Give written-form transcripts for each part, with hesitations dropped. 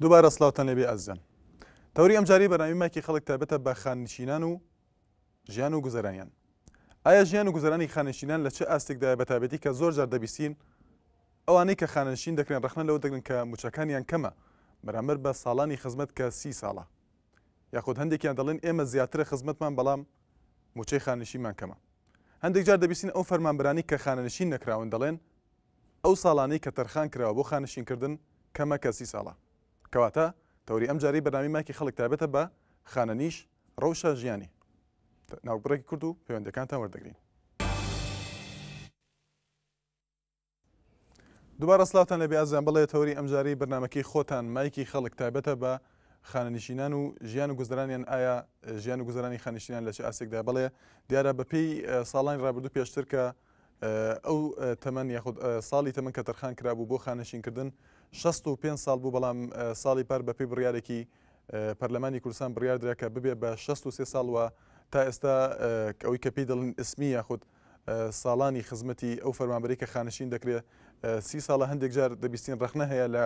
دووبارە سڵاوتان لێبێ ئازیزان. تەوری ئەمجاری بەنامیماکی خەڵک تایبەتە بە خاننشینان و ژیان و گوزەرانیان. ئایا ژیان و گوزەرانی خاننشینان لە چه ئاستێکدایە بەتابەتی کە زۆر جار دەبیستین ئەوانەی کە خاننشین دەکرێن ڕخنە لەوە دەگرن کە موچەکانیان کەمە بەرامبەر بە ساڵانی خزمەت کە 30 ساڵە، یاخود هەندێکیان دەڵێن ئێمە زیاترە خزمەتمان بەڵام موچەی خاننشینمان کەمە. هەندێک جار دەبیستین ئەو فەرمانبەرانی کە خاننشین نەکراون دەڵێن ئەو ساڵانەی کە تەرخان کراوە بۆ خاننشینکردن کەمە کە 30 ساڵە. کەواتە تەوری ئەمجاری بەنامیماکی خەڵک تایبەتە بە خانەنیش ڕەوشە ژیانی. ناوبڕێکی کورد و پەیوەندەکانتان وەردەگرین. دووبارە سڵاوتان لەبێ ئازیزان، بڵێ تەوری ئەمجاری بەرنامەکەی خۆتان مایکی خەڵک تایبەتە بە خانەنشینان و ژیان و گوزەرانیان. ئایا ژیان و گوزەرانی خاننشینان لە چه ئاستێکدا؟ بڵێ دیارە بەپێی ساڵانی ڕابردوو پێشتر کە ئەو تەمەن یاخود ساڵی تەمەن کە تەرخان کرابوو بۆ خاننشینکردن 65 ساڵ بوو، بەڵام ساڵی پار بەپێی بڕیارێکی پەرلەمانی کوردستان بڕیار درا کە ببێ بە 63 ساڵ و تا ئێستا ئەوەی کە پێی دەڵێن ئسمی یاخود ساڵانی خزمەتی ئەو فەرمانبەری کە خاننشین دەکرێت 30 ساڵە. هەندێک جار دەبیستین ڕخنە هەیە لە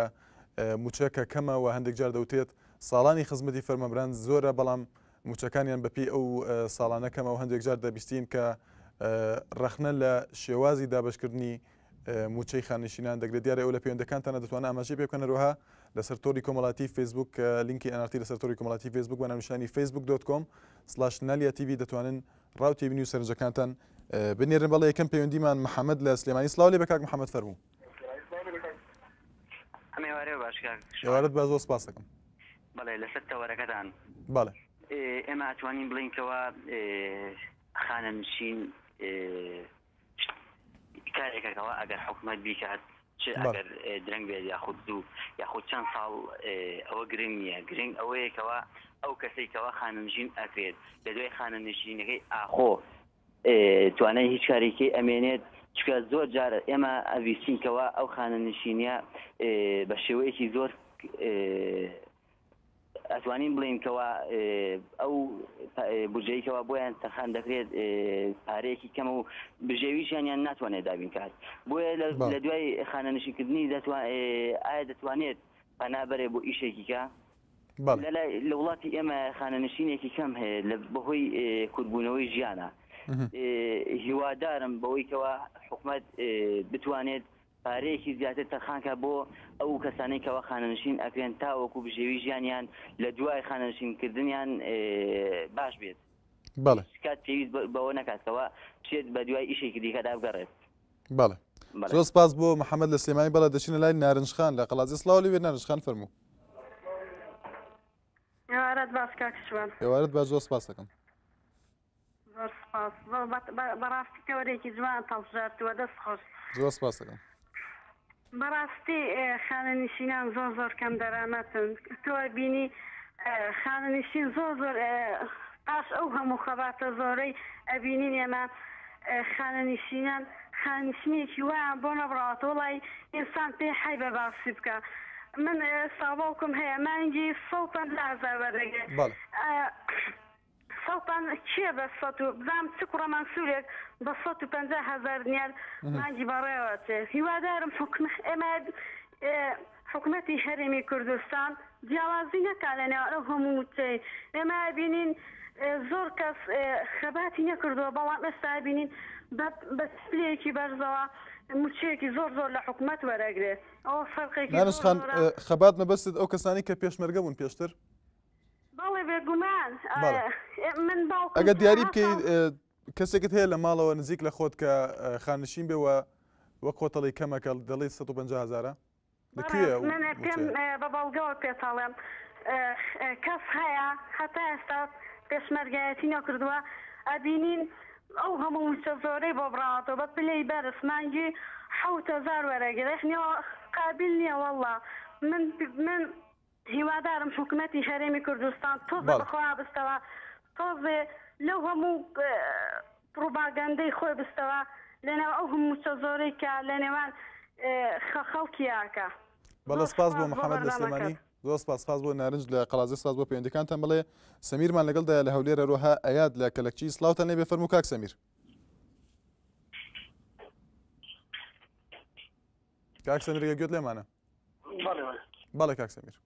موچەکە کەمە و هەندێک جار دەوتێت ساڵانی خزمەتی فەرمانبەران زۆرە بەڵام موچەکانیان بەپێی ئەو ساڵانە کەمە و هەندێک جار دەبیستین کە ڕخنە لە شێوازی دابشکردنی موچەی خاننشینان دەگرێت. دیارە ئەو لە پەیوەندەکانتانە دەتوانن ئاماژەی پێ بکەنەوەها لەسەر تۆری کۆمەڵاتی فیسبوک، لینکی ئەنارتی لەسەر تۆری کۆمەڵاتی فیسبوک بە ناونیشانی facebook.com/naliatv دەتوانن ڕاوتی بینی و سەرنجەکانتان بنێرن. بەڵێ یەکەم پەیوەندیمان محەممەد لە سلێمانی. سڵاو لێ بە کاک محەممەد فەرموو. ئێوارەت بە زۆر سپاس دەکەم. بەڵێ لەسەر تەوەرەکەتان بەڵێ ئێمە ئەتوانین بڵینکەوە خانەنشین کارێکەکەەوە ئەگەر حکومەت بیکات ئەگەر درەنگ بێت یاخود دوو یاخود چەند ساڵ ئەوە گرنگ نییە. گرنگ ئەوەیەکەوە ئەو کەسێکەوە خانەنشین ئەکرێت لە دوای خانەنشینەکەی ئاخۆ توانای هیچ کارێکی ئەمێنێت، چکە زۆر جارە ئێمە ئەویستینکەوە ئەو خانەنشینە بە شێوەیەکی زۆر ئەتوانین بڵێنکەوە ئەو بجەیکەوە بۆیان تەرخان دەکرێت پارەیەکی کەمە و بژێویشیانیان ناتوانێت دابین کات. بۆیە لە دوای خانەنشینکردنی ئایا دەتوانێت پەنابەرێ بۆ ئیشێکی کە لە وڵاتی ئێمە خانەنشینێکی کەم هەیە لە بەهۆی کورتبوونەوەی ژیانە. هیوادارم بەوەیکەوە حکومەت بتوانێت پارەیەکی زیاتر تەرخانکە بۆ ئەو کەسانەی کەەوە خانەنشین ئەکرێن تاوەکو بژێوی ژیانیان لە دوای خانەنشینکردنیان باش بێت. بەڵێ کات پێویست بەوە نکاتەوە بچێت بە دوای ئیشێکی دیکەدا بگەڕێت. بەڵێ زۆر سپاس بۆ محەممەد لە سلێمانی. بەڵێ دەچینە لای نارنجخان لە قەڵازی. سڵاو لێ نارنجخان فەرموو. ئێوارەت بە زۆر سپاس دەکەم. بەڕاستی تەوەرێکی جوان تەڵژارتووە، دەست خۆش. زۆر سپاس دەکەم. بەڕاستی خانەنشینان زۆر کەم دەرامەتن. تۆ بینی خانەنشین زۆر پاش ئەو هەموو خەباتە زۆرەی ئەبینین ئێمە خانەنشینان خاننشینێکی وایان بۆ نەبڕاوەتە وڵی ئینسان پێی حی بە باسی بکە. من ساڵباوکم هەیە مانگی 150,000 وەردەگرێت. سەڵتان چییە بە بزانام چ کوڕەمان سوورێک بە 150,000 دینار مانگی بەڕێوە چێ. هیوادارم ئێمە حکومەتی هەرێمی کوردستان جیاوازی نەکا لە نێوان ئەو هەموو چێ. ئێمە بینین زۆر کەس خەباتی نەکردووە، بەڵام ئێستا بینین بە سپلەیەکی بەرزەوە موچەیەکی زۆر لە حکومەت وەرەگرێت. ئەوە فەرقێکی نانشخان خەبات مەبەستت ئەو کەسانی کە پێشمەرگە بوون پێشتر؟ بەڵێ بێگومان من باوکم ئەگەر دیاری بکەیت کەسێکت هەیە لە ماڵەوە نزیک لە خۆت کە خاننشین بێەوە وەک خۆتەڵی کەمەکە دەڵی 150,000 لەکوێ؟ من پێم بە بەڵگەوە پێتاڵێم کەس هەیە هەتا ئێستا پێشمەرگایەتی نەکردووە. ئەبینین ئەو هەموو موچە زۆرەی بۆ بڕاتەوە بە پلەی بەرز مانگی 7,000 وەرەگرێت. قابل نییە وەڵڵا. من هیوادارم حکومەتی هەرێمی کوردستان تۆزە بەخوا بستەوە، تۆزێ لەو هەموو پروپاگاندەی خۆی بستەوە لەنێو ئەو هەموو چە زۆرەی کە لە نێوان خەڵکی یاکە. بەڵێ سپاس بۆ محەممەد لە سلێمانی. زۆر سپاس بۆ نارنج لە قەڵازی. سپاس بۆ پەیوەندەکانتان. بڵێ سەمیرمان لەگەڵدایە لە هەولێرە ڕۆها ئەیاد لە کەلەکچی. سڵاوتان لێ بێ فەرموو کاک سەمیر. کاک سەمیر گوێت لێمانە؟ بەڵێ کاک سەمیر.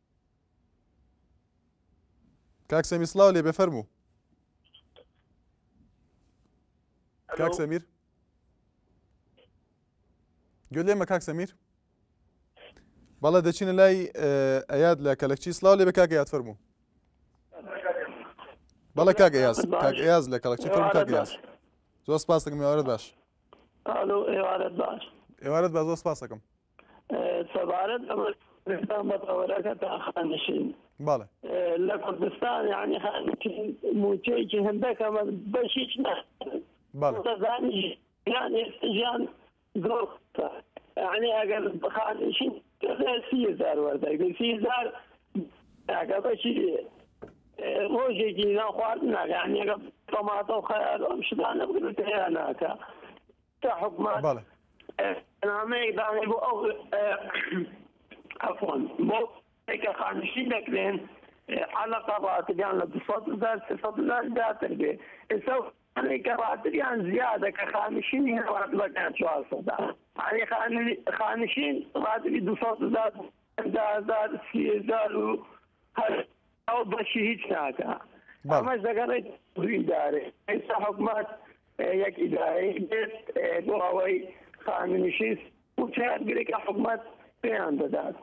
کاک سەمیر سڵاو لێ بفەرموو. کاک سەمیر گوێ لێمە کاک سەمیر. بەڵێ دەچینە لای ئەیاد لە کەلەکچی. سڵاو لێ بە کاک ئەیاد فەرموو. بەڵێ کاک ئەیاز لە کەلەکچی فەرموو. کاک ئەیاز زۆر سپاس دەکەم. ئێوارەت باش. الو ئێوارەت باش. ئێوارەت باش زۆر سپاس دەکەم. سەبارەت ئەمەستان بەتەوەرەکە تا خانشین بەڵێ لە کوردستان یعنی خانشین موچەیەکی هەندێک ئەمە بەشیش نەزانی ژیان ئێستا ژیان زۆر یعنی ئەگەر خانشین 30,000 وەردەگرێت 30,000 ئەگە بەشی ڕۆژێکی ناو خواردن ناکە یعنی ئەگە تۆماتە و خەیار ئەم شتانە بگرێت هەیە ناکە تا حکومەت نامەیەک دانێ بۆ ئەو عفوا بۆ کە خانشین دەکرێن عەلەقە ڕاتریان لە 200,000 300,000 زیاتر بێ. ئێستا کە ڕاتریان زیادە کە خانشینی ڕاتبەکان 400 یعنی خانشین ڕاتری 200,000 10,000 30,000 و ئەو بەشی هیچ ناکە. ئەمەش دەگەڕێت دوو ئیدارە. ئێستا حکومەت یەک ئیدارەی بێت بۆ ئەوەی خانشین وچارگرێکە حکومەت پێیان دەدات.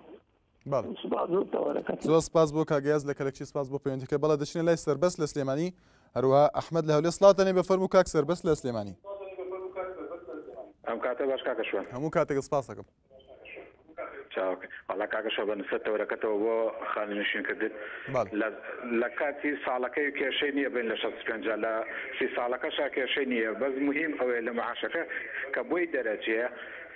زۆر سپاس بۆ کاگەیاز لە کەلەکچی. سپاس بۆ پەیوەندیەکە. بەڵێ دەچینە لای سەربەست لە سلێمانی. هەروەها ئەحمەد لە هەولێر. سڵاتەنێ بەفەرموو کاک سەربەست لە سلێمانی. ئەم کاتە باش کاکە شوێن هەموو کاتێک سپاس دەکەم. وڵا کاکە شە بە نسبەت تەورەکەتەوە بۆ خانشین کردێت لە کاتی ساڵەکەی کێشەی نییە بین لە 65 لە 30 ساڵەکەشا کێشەی نییە. بەس مهم ئەوەیە لە معاشەکە کە بۆی دەرەجەیە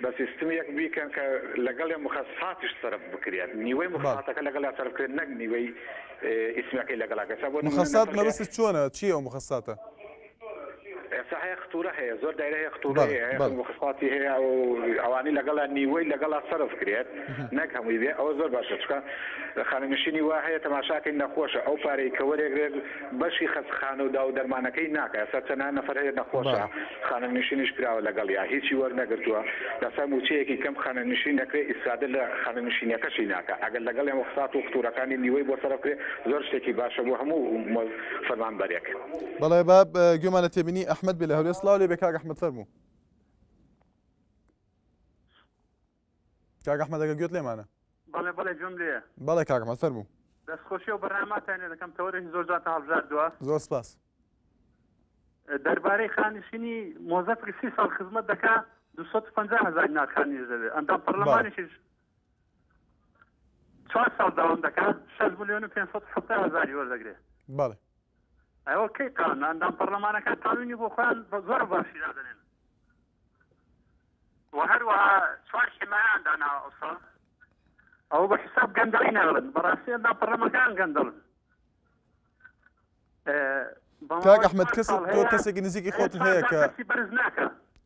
بە سیستمێک بیکەن کە لەگەڵ مخەساتیش سەرف بکرێت. نیوەی مخەساتەکە لەگەڵ سەرفکرێت نەک نیوەی ئیسمەکەی لەگەڵاکەسا بۆ مخەسات مەبەستت چۆنە؟ چییە ئەو مخەساتە؟ ئێستا هەیە ختورە هەیە زۆر دایرە هەیە ختورە هەیە مخەساتی هەیە و ئەوانی لەگەڵا نیوەی لەگەڵا سەرف کرێت نەک هەمووی بێ. ئەوە زۆر باشە چکە خانەنشینی وا هەیە تەماشاکەی نەخۆشە ئەو پارەی کە وەرێگرێت بەشی خەستخانە و داو دەرمانەکەی ناکە. ئێستا چەند نەفەر هەیە نەخۆشە خانەنشینیش کراوە لەگەڵ یا هیچی وەرنەگرتووە. لەسەر موچەیەکی کەم خانەنشین دەکرێت ئیسادە لە خانەنشینیەکەشی ناکە. ئەگەر لەگەڵ مخەسات و ختورەکانی نیوەی بۆ سەرف کرێت زۆر شتێکی باشە بۆ هەموو فەرمانبەرێک. بەڵێ باب گوێمان لە تێبینی ئەحمەد بێ لە هەولێر. سڵاو لێ بێ کاک ئەحمەد فەرموو. کاک ئەحمەد ئەگەر گوێت لێمانە. بەڵێ بەڵێ جۆم لێیە. بەڵێ کاک ئەحمەد فەرموو. دەستخۆشی و بەرنامەتان لێ دەکەم تەوەرێکی زۆر جاتە هەڵبژاردووە. زۆر سپاس. دەربارەی خانشینی مۆزەفی 30 ساڵ خزمەت دەکات 250,000 دینار خانیش دەبێت. ئەندام پەرلەمانیشیش 4 ساڵ داوام دەکات 6,570,000 وەردەگرێت. بەڵێ ئەوە کەی قانون ئەندام پەرلەمانەکان قانونی بۆ خۆیان زۆر باشی دادەنێن. و هەروەها 4 حیمایان داناوە ئەوسا ئەوە بە حساب گەندەڵی ناڵن. بەڕاستی ئەندام پەرلەمەکان گەندەڵن. کاک ئەحمەد تۆ کەسێکی نزیکی خۆت هەیە کە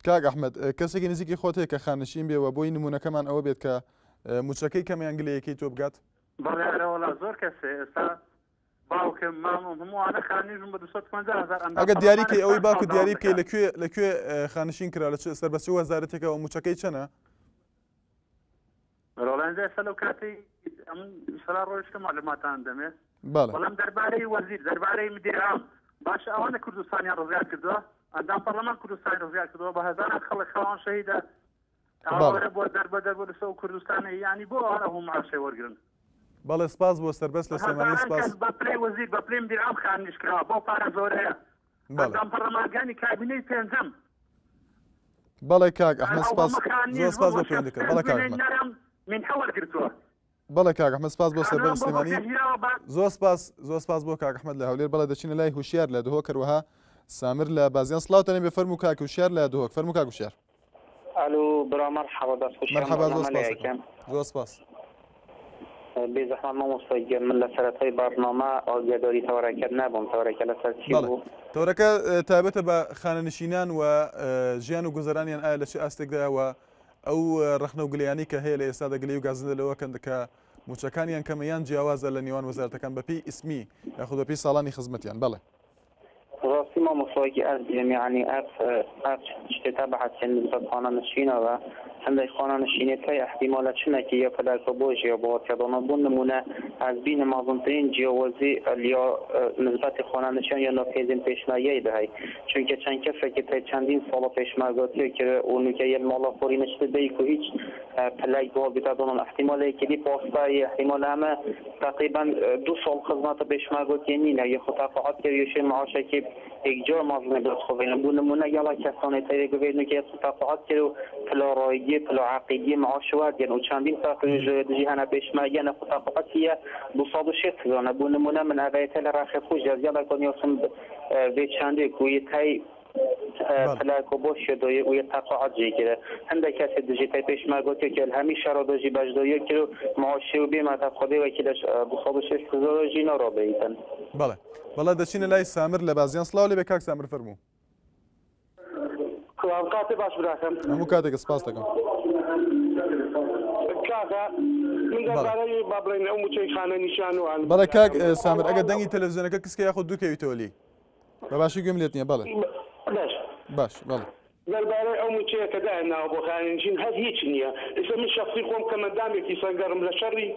کاک ئەحمەد کەسێکی نزیکی خۆت هەیە کە خانشین بێەوە بۆی نمونونەکەمان ئەوە بێت کە موچەکەی کەمیان گلەیەکەی تۆ بگات. بەڵێوەڵا زۆر کەسێ ئێستا باوکم مام هەمووانە خانیژم بە 250,000. ئەگە دیاریکەی ئەوەی باوکو دیاری بکەی لەکوێ خانشین کرا لە سەربەسی وەزارەتێکەوە موچەکەی چەنە؟ ڕۆڵەنجە ئێستا لەو کاتی ئەم سەلا ڕۆژتە معلوماتان دەمێت. بەڵام دەربارەی وەزیر دەربارەی مدیرعام باش ئەوانە کوردستانیان ڕزگار کردووە. ئەندام پەرلەمان کوردستانی ڕزگار کردووە بە هەزاران خەڵک خەڵان شەهیدە بۆ دەربەدەر بۆ لەسەر کوردستانی یانی بۆ ئەوانە هەموو معاشەی وەرگرن. بەڵێ سپاس بۆ سەربەست لە سلێمانی. سپاس بە پلەی وەزیر بە پلەی مدیرعام خانیش کراوە بۆ پارە زۆرەیە. ئەندام پەرلەمانگانی کابینەی پێنجەم. بەڵێ کاک ئەحمەد سپاس زۆر سپاس بۆ پەیوەندیکە. بەڵێ کاک ئەحمەد من حەوەر گرتووە. بەڵێ کاک ئەحمەد سپاس بۆ سەربەست سلێمانی. زۆر سپاس بۆ کاک ئەحمەد لە هەولێر. بەڵێ دەچینە لای هوشیار لە دهۆک. هەروەها سامر لە بازیان. سڵاوتەنێ بێ فەرموو کاک هوشیار لە دهۆک. فەرموو کاک هوشیار. الو برا مرحبا دەستخۆش. مرحبا زۆر سپاس. بێزەحمەت مامۆستای من لە سەرەتای بەرنامە ئاگاداری تەوەرەکەت نەبووم. تەوەرەکە لەسەر چی بوو؟ تەوەرەکە تایبەتە بە خانەنشینان و ژیان و گوزەرانیان ئایا لە چه ئاستێکدایەوە ئەو ڕەخنە و گلەیانی کە هەیە لە ئێستادا گلەی و گازندە لەوەکەن کە موچەکانیان کەمەیان جیاوازە لە نێوان وەزارەتەکان بەپێی ئیسمی یاخود بەپێی ساڵانی خزمەتیان. بەڵێ ڕاستی مامۆستایەکی ئەس یعنی ئەس شتێتا بەحەسێن نسبەت خانەنشینەوە هەندێک خۆنانشینەکەی احتیمالە چنێکی یا پەلەکە بۆ ژێوەبەوەکردنەبوون نمونە از بین مازنترین جیاوازی یا نسبت خۆنانشان یا ناپێزین پێشنایەی دەهەی چونکە چەند کەسێکی پێ چەندین ساڵە پێشمەرگەوتووە کرد و نوکەیە ماڵەخۆری نشته بیک و هیچ پلەی بۆ بێتادۆن احتیمالێکی دی پۆستایی احتیمال ئەمە تقریبا 2 ساڵ خزمەتە پێشمەرگەوتیە نینە یا خۆتاقاعات کرد یەشێ معاشێکی یەکجار مازنە بێتخۆڤێنە بوو نمونە یاڵا کەسانی تەرێگوێنە کە خۆتاقاعات کرد و پلۆڕۆیگی پلۆعاقیدی معاشوات یان و چەندین تاقیژ دژی هەنە پێشمەرگەنە خۆتاقاعاتیە 260 زانە بوو نمونە من ئەڤێتە لە ڕاخی خۆش یاڵا کۆنیۆسم بێ چەندێک و یەکای پلاکو باشه دوی و یه تقاعد جیگیره هنده کسی دیجیتای پیش مرگوتی که همیشه را دوجی بجدایی که معاشی و بیمه تفخوده و کلش بخوابش استزار جینا را بیتن بله دچین لای سامر لبازیان سلاو لی بکاک سامر فرمو کاتێ باش براکەم هەموو کاتێک سپاس دەکەم کاکە من دەربارەی با بڵێن ئەو موچەی خانە نیشان و بەڵێ کاک سامر ئەگەر دەنگی تەلەڤیزیۆنەکە کەسکە یاخۆ دووکەویتەوە لی بەباشی گوێم لێت نییە بەڵێ باش بەڵێ دەربارەی ئەو موچەیە کە داهێناوە بۆ خانەنشین هەر هیچ نییە ئێستا من شەخسی خۆم کە مەدامێکی سەنگەڕم لە شەڕی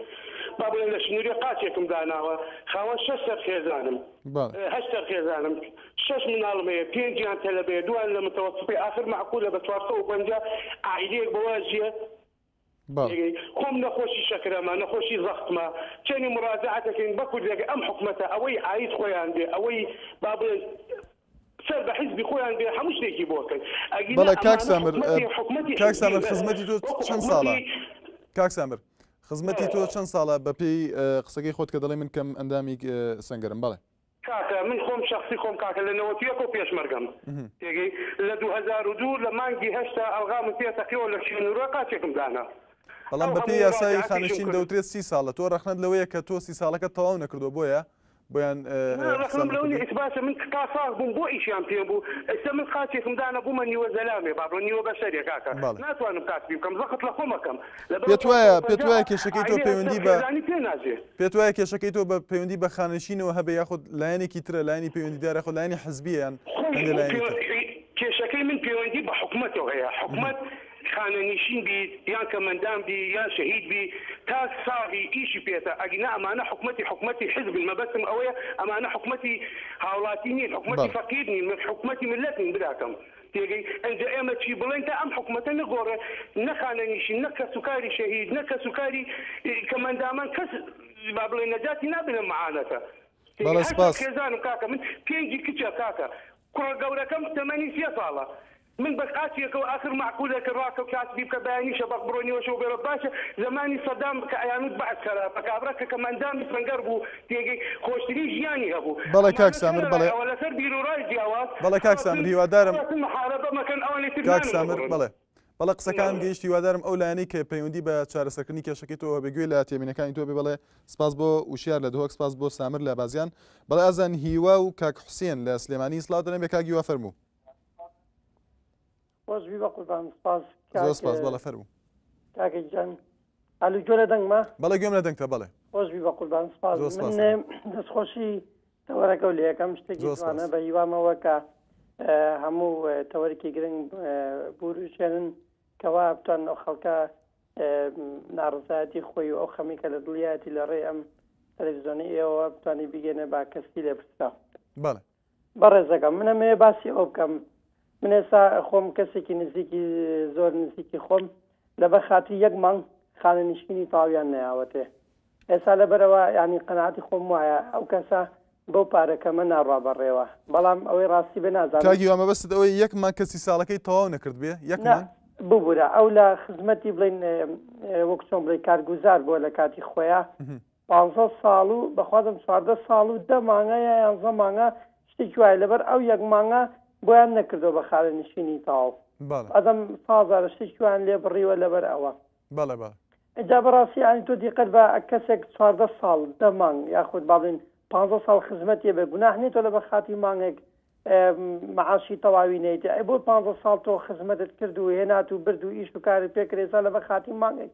با بڵێن لە شنووری قاچێکم داناوە خاوەن 6 سەرخێزانم 8 سەرخێزانم 6 مناڵم هەیە 5 تەلەبەیە 2 لە متەوەسطی آخر معقولە بە 450 عائیلەیەک بەواژیە خۆم نەخۆشی شەکرەمە نەخۆشی زەختمە چەندی مراجعەتەکەین بە کوردێک ئەم حکومەتە ئەوەی عاید خۆیان بێ ئەوەی با بڵێن سەر بە حیزبی خۆیان بێ هەموو شتێکی بۆکەن بەڵێ کاک سامر خزمەتی تۆ چەند ساڵە کاک سامر خزمەتی تۆ چەند ساڵە بەپێی قسەکەی خۆت کە دەڵێ من کەم ئەندامی سەنگەرم بەڵێ کاکە من خۆم شخصی خۆم کاکە لە 91 و پێشمەرگەم تێگەی لە 2002 لە مانگی هەشتا ئەڵغامم پێ تەقیەوە لە شوێنورە قاچێکم دانا بەڵام بەپێی یاسای خانشین دەوترێت 30 ساڵە تۆ ڕەخنەت لەوەیە کە تۆ 30 ساڵەکە تەواو نەکردو بۆیە بۆیان ئیثباتە من تا ساڵ بووم بۆ ئیشیان پێ بوو ئێستا من قاچێکم دانا بوومە نیوە زەلامێ با بڵێن نیوە بەشەرێ کاکە ناتوانم کاسبی بکەم زەخت لە خۆمەکەم پێت وایە کێشەکەی تۆ پەیوەندی بە پێت وایە کێشەکەی تۆ بە پەیوەندی بە خانشینەوە هەبێ یاخود لایەنێکی ترە لایەنی پەیوەندیدارە خۆ لایەنی حزبیان کێشەکەی من پەیوەندی بە حکومەتەوە هەیە حکومەت خانەنشین بیت یان کەمەندان بی یان شەهید بی تا ساغی ئیشی پێێتە ئەگینا ئەمانە حکومەتی حزب مەبەستم ئەوەیە ئەمانە حکومەتی هاوڵاتی نین حکومەتی فەقیر نین حکومەتی ملت نین براکەم تێگەی ئەنجا ئێمە چی بڵێن تا ئەم حکومەتە نەگۆڕێ نە خانەنشین نە کەسوکاری شەهید نە کەسوکاری کەمەندامان کەس با بڵێن نەجاتی نابێنە معانەتە خێزانم کاکە من 5 کچە کاکە کوڕە گەورەکەم تەمەنی 3 ساڵە من بس آسيا آخر معقولة كراكو كاتبي كباني شبك بروني وشو بيرو باشا زماني صدام كأيانوت بعد كلا فكابرك كمان دام سنجربو تيجي خوشتني جياني هبو بلا كاك سامر بلا ولا سر بيرو راي جواز بلا كاك سامر هي ودارم محاربة ما كان أولي كاك سامر بلا قسەکان گەیشتی وادارم ئەو لایەنەی کە پەیوەندی بە چارەسەرکردنی کێشەکەی تۆ بەگوێ لە تێمینەکانی تۆ بێ بڵێ سپاس بۆ وشیار لە دهۆک سپاس بۆ سامر لە بازیان بەڵێ ئازان هیوا و کاک حوسێن لە سلێمانی سلااو دەڵێن بێ کاک هیوا فەرموو وەزوی بە قوربان سپاس سپاس بەڵێ فەرموو کاکە گیان ئەلو گوێ لە دەنگمە بەڵێ گوێم لە دەنگتە بەڵێ وەزوی بە قوربان سپاس من دەستخۆشی تەوەرەکە و لە یەکەم شتێکی جوانە بە هیوامەوە کە هەموو تەوەرێکی گرنگ بورشێنن کەوا بتوان ئەو خەڵکە ناڕزایەتی خۆی و ئەو خەمی کە لە دڵیەتی لە ڕێ ئەم تەلەڤیزیۆنی ئێوە بتوانانی بگەێنە با کەسی لێ پرسا بەڕێزەکەم منەمێ باسی ئەو بکەم من ئێستا خۆم کەسێکی نزیکی زۆر نزیکی خۆم لە بە خاتی یەک مانگ خانەنشینی تاویان نەیاوەتێ ئێستا لەبەرەوە ینی قەناعەتی خۆم وایە ئەو کەسە بەو پارەکەمە ناڕوا بەڕێوە بەڵام ئەوەی ڕاستی بێ نازانم کاگی وامە بەست ئەوەی یەکمان کەسی ساڵەکەی تەواو نەکرد بێ یەکمان ببوورە ئەو لە خزمەتی بڵین وەک چۆن بڵێ کارگوزار بۆ لە کاتی خۆیان 15 ساڵ و بەخوازم 14 ساڵ و 10 مانگە یا 11 مانگە شتێکی وایە لەبەر ئەو یەک مانگە بۆیان نەکردەوە بە خانەنشینی تاو ئەدەم سازار شتێکیان لێ بڕیوە لەبەر ئەوە ئەجا بەڕاستی ئانی تۆ دیقەت بە کەسێک 14 ساڵ 10 مانگ یاخود با بڵین 15 ساڵ خزمەتیە بێ گوناح نیتۆ لە بە خاتی مانگێک معاشی تەواوی نەیتە ئەی بۆ 15 ساڵ تۆ خزمەتت کرد و هێنات و برد و ئیش و کاری پێکرێسا لە بە خاتی مانگێک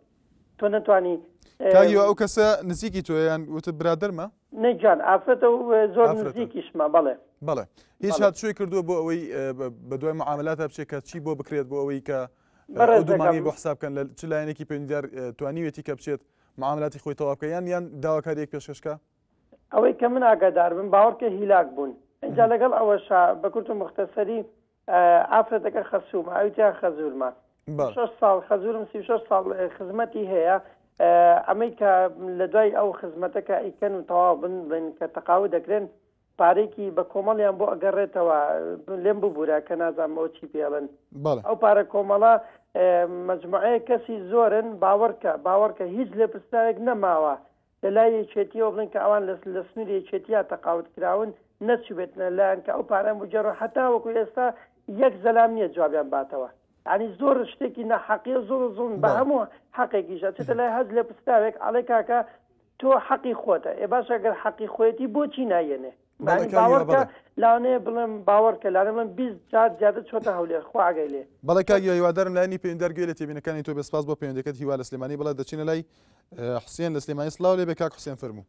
تۆ نەتوانی ئەو کەسە نزیکی تۆیان وتە برادەرمە نەجان ئافرەتە و زۆر نزیکیشمە بەڵێ بەڵێ هیچ هاتشوی کردووە بۆ ئەوەی بە دوای معاملاتە بچێت کە چی بۆ بکرێت بۆ ئەوەی کە دوو مانگی بۆ حسابکەن لە چ لایەنێکی پەیوەندیدار توانیوێتی کە بچێت معاملاتی خۆی تەواو بکە یان داواکاریەک پێشکەشکە؟ ئەوەی کە من ئاگادار بم باوەڕکە هیلاک بوون اینجا لەگەڵ ئەوەشا بە کورت و مختصری ئافرەتەکە خەسوومە ئەویان خەزورمە 6 ساڵ خەزورم 36 ساڵ خزمەتی هەیە ئەمەی کە لە دوای ئەو خزمەتەکە ئیکەن و تەواو بن کە تەقاوە دەکرێن پارێکی بە کۆمەڵیان بۆ ئەگەڕێتەوە لێم ببوورە کە نازانمەوە چی پێڵن ئەو پارە کۆمەڵە مجموعەیە کەسی زۆرن باوەڕکە هیچ لێ پرسیارێک نەماوە لە لای یەکێتیەوە بڵن کە ئەوان لە سنووری یەکێتیا تەقاوت کراون نەچوێتنە لایەن کە ئەو پارەم بجێڕ حتا وەکو ئێستا یەک زەلام نییە جوابیان باتەوە ینی زۆر شتێکی نەحەقیە زۆر زۆن بە هەموو حەقێکیشە چێتە لای هەز لێ پرسیارێک ئەڵێ کاکە تۆ حەقی خۆتە ئێ باش ئەگەر حەقی خۆەتی بۆچی نایەنێ باوەڕکە لاانەیە بڵێم باوەڕکە لاانە بڵێم 20 جار زیادر چۆتە هەولێر خوا ئاگەی لێ بەڵێ کاک هیوادارم لایەنی پەیوەندیدار گوێ لە تێبینەکانی تۆ بەسپاس بۆ پەیوەندیەکەت هیوا لە سلێمانی بڵێ دەچینە لای حوسێن لە سلێمانی سڵاو لێ بێ کاک حوسێن فەرموو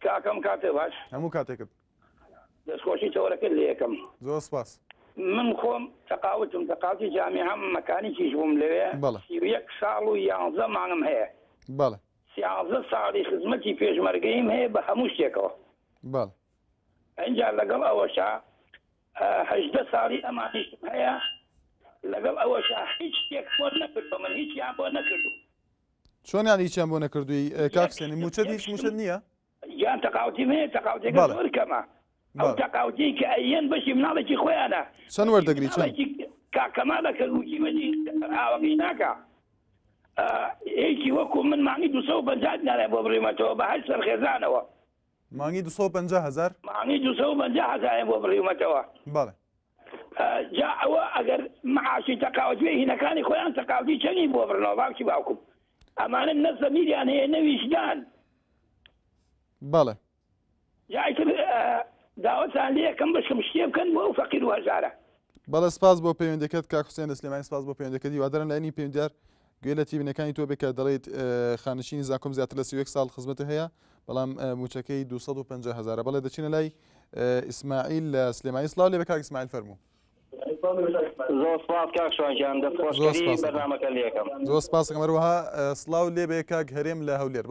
کاکەم کاتێ باش هەموو کاتێکت دەستخۆشی چاوەڕەکەت لێ یەکەم زۆر سپاس من خۆم تەقاوتم تەقاوتی جامی هەم مەکانیکیش بووم لەوێ 31 ساڵ و 11 مانگم هەیە 13 ساڵی خزمەتی پێشمەرگەیم هەیە بە هەموو شتێکەوە اینجا لەگەڵ ئەوەشا 18 ساڵی ئەمانیشتم هەیە لەگەڵ ئەوەشا هیچ شتێک بۆ نەکردو من هیچیان بۆ نەکردو چۆنیان هیچیان بۆ نەکردووی کاکسێنی موچەت هیچ موچەت نییە؟ یان تەقاوتیم هەیە تەقاوتێکە زۆر کەمە ئەو تەقاوتی کە ئەیەن بەشی مناڵێکی خۆیانە چەند وەردەگری چەند کاکەمالەکە گوتی وەنی ئاوەکەی ناکە هیچی وەکو من مانگی 250 نارێ بۆ بڕیمەتەوە بە 8 سەرخێزانەوە مانگی 250,000 مانگی 250,000 بۆ بڕیمەتەوە جا ئەوە ئەگەر معاشی تەقاوتوێ هینەکانی خۆیان تەقاوتی چەندی بۆ بڕنەوە باوکی باوکم ئەمانە نەسە میریان هەیە نەویشدان جایتر داوەتان لێ یەکەم بەشم شتێ بکەن بۆ ئەو فەقیر و هەژارە بەڵێ سپاس بۆ پەیوەندەکەت کاک حوسێن لە سلێمانی سپاس بۆ پەیوەندەکەت هیوادارم لایەنی پەیوەندیدار گوێ لە تیبینەکانی تۆ بێ کە دەڵێیت خانشینی زانکۆم زیاتر لە 31 ساڵ خزمەتە هەیە بەڵام موچەکەی 250,000 بەڵێ دەچینە لای ئیسماعیل لە سلێمانی سڵاو لێ بە کاک ئیسماعیل فەرموو زۆر سپاس کاک شوانجان دەستخۆشکەری بەرنامەکە لێ یەکەم زۆر سپاس هەروەها سڵاو لێ بێ کاک هەرێم لە هەولێر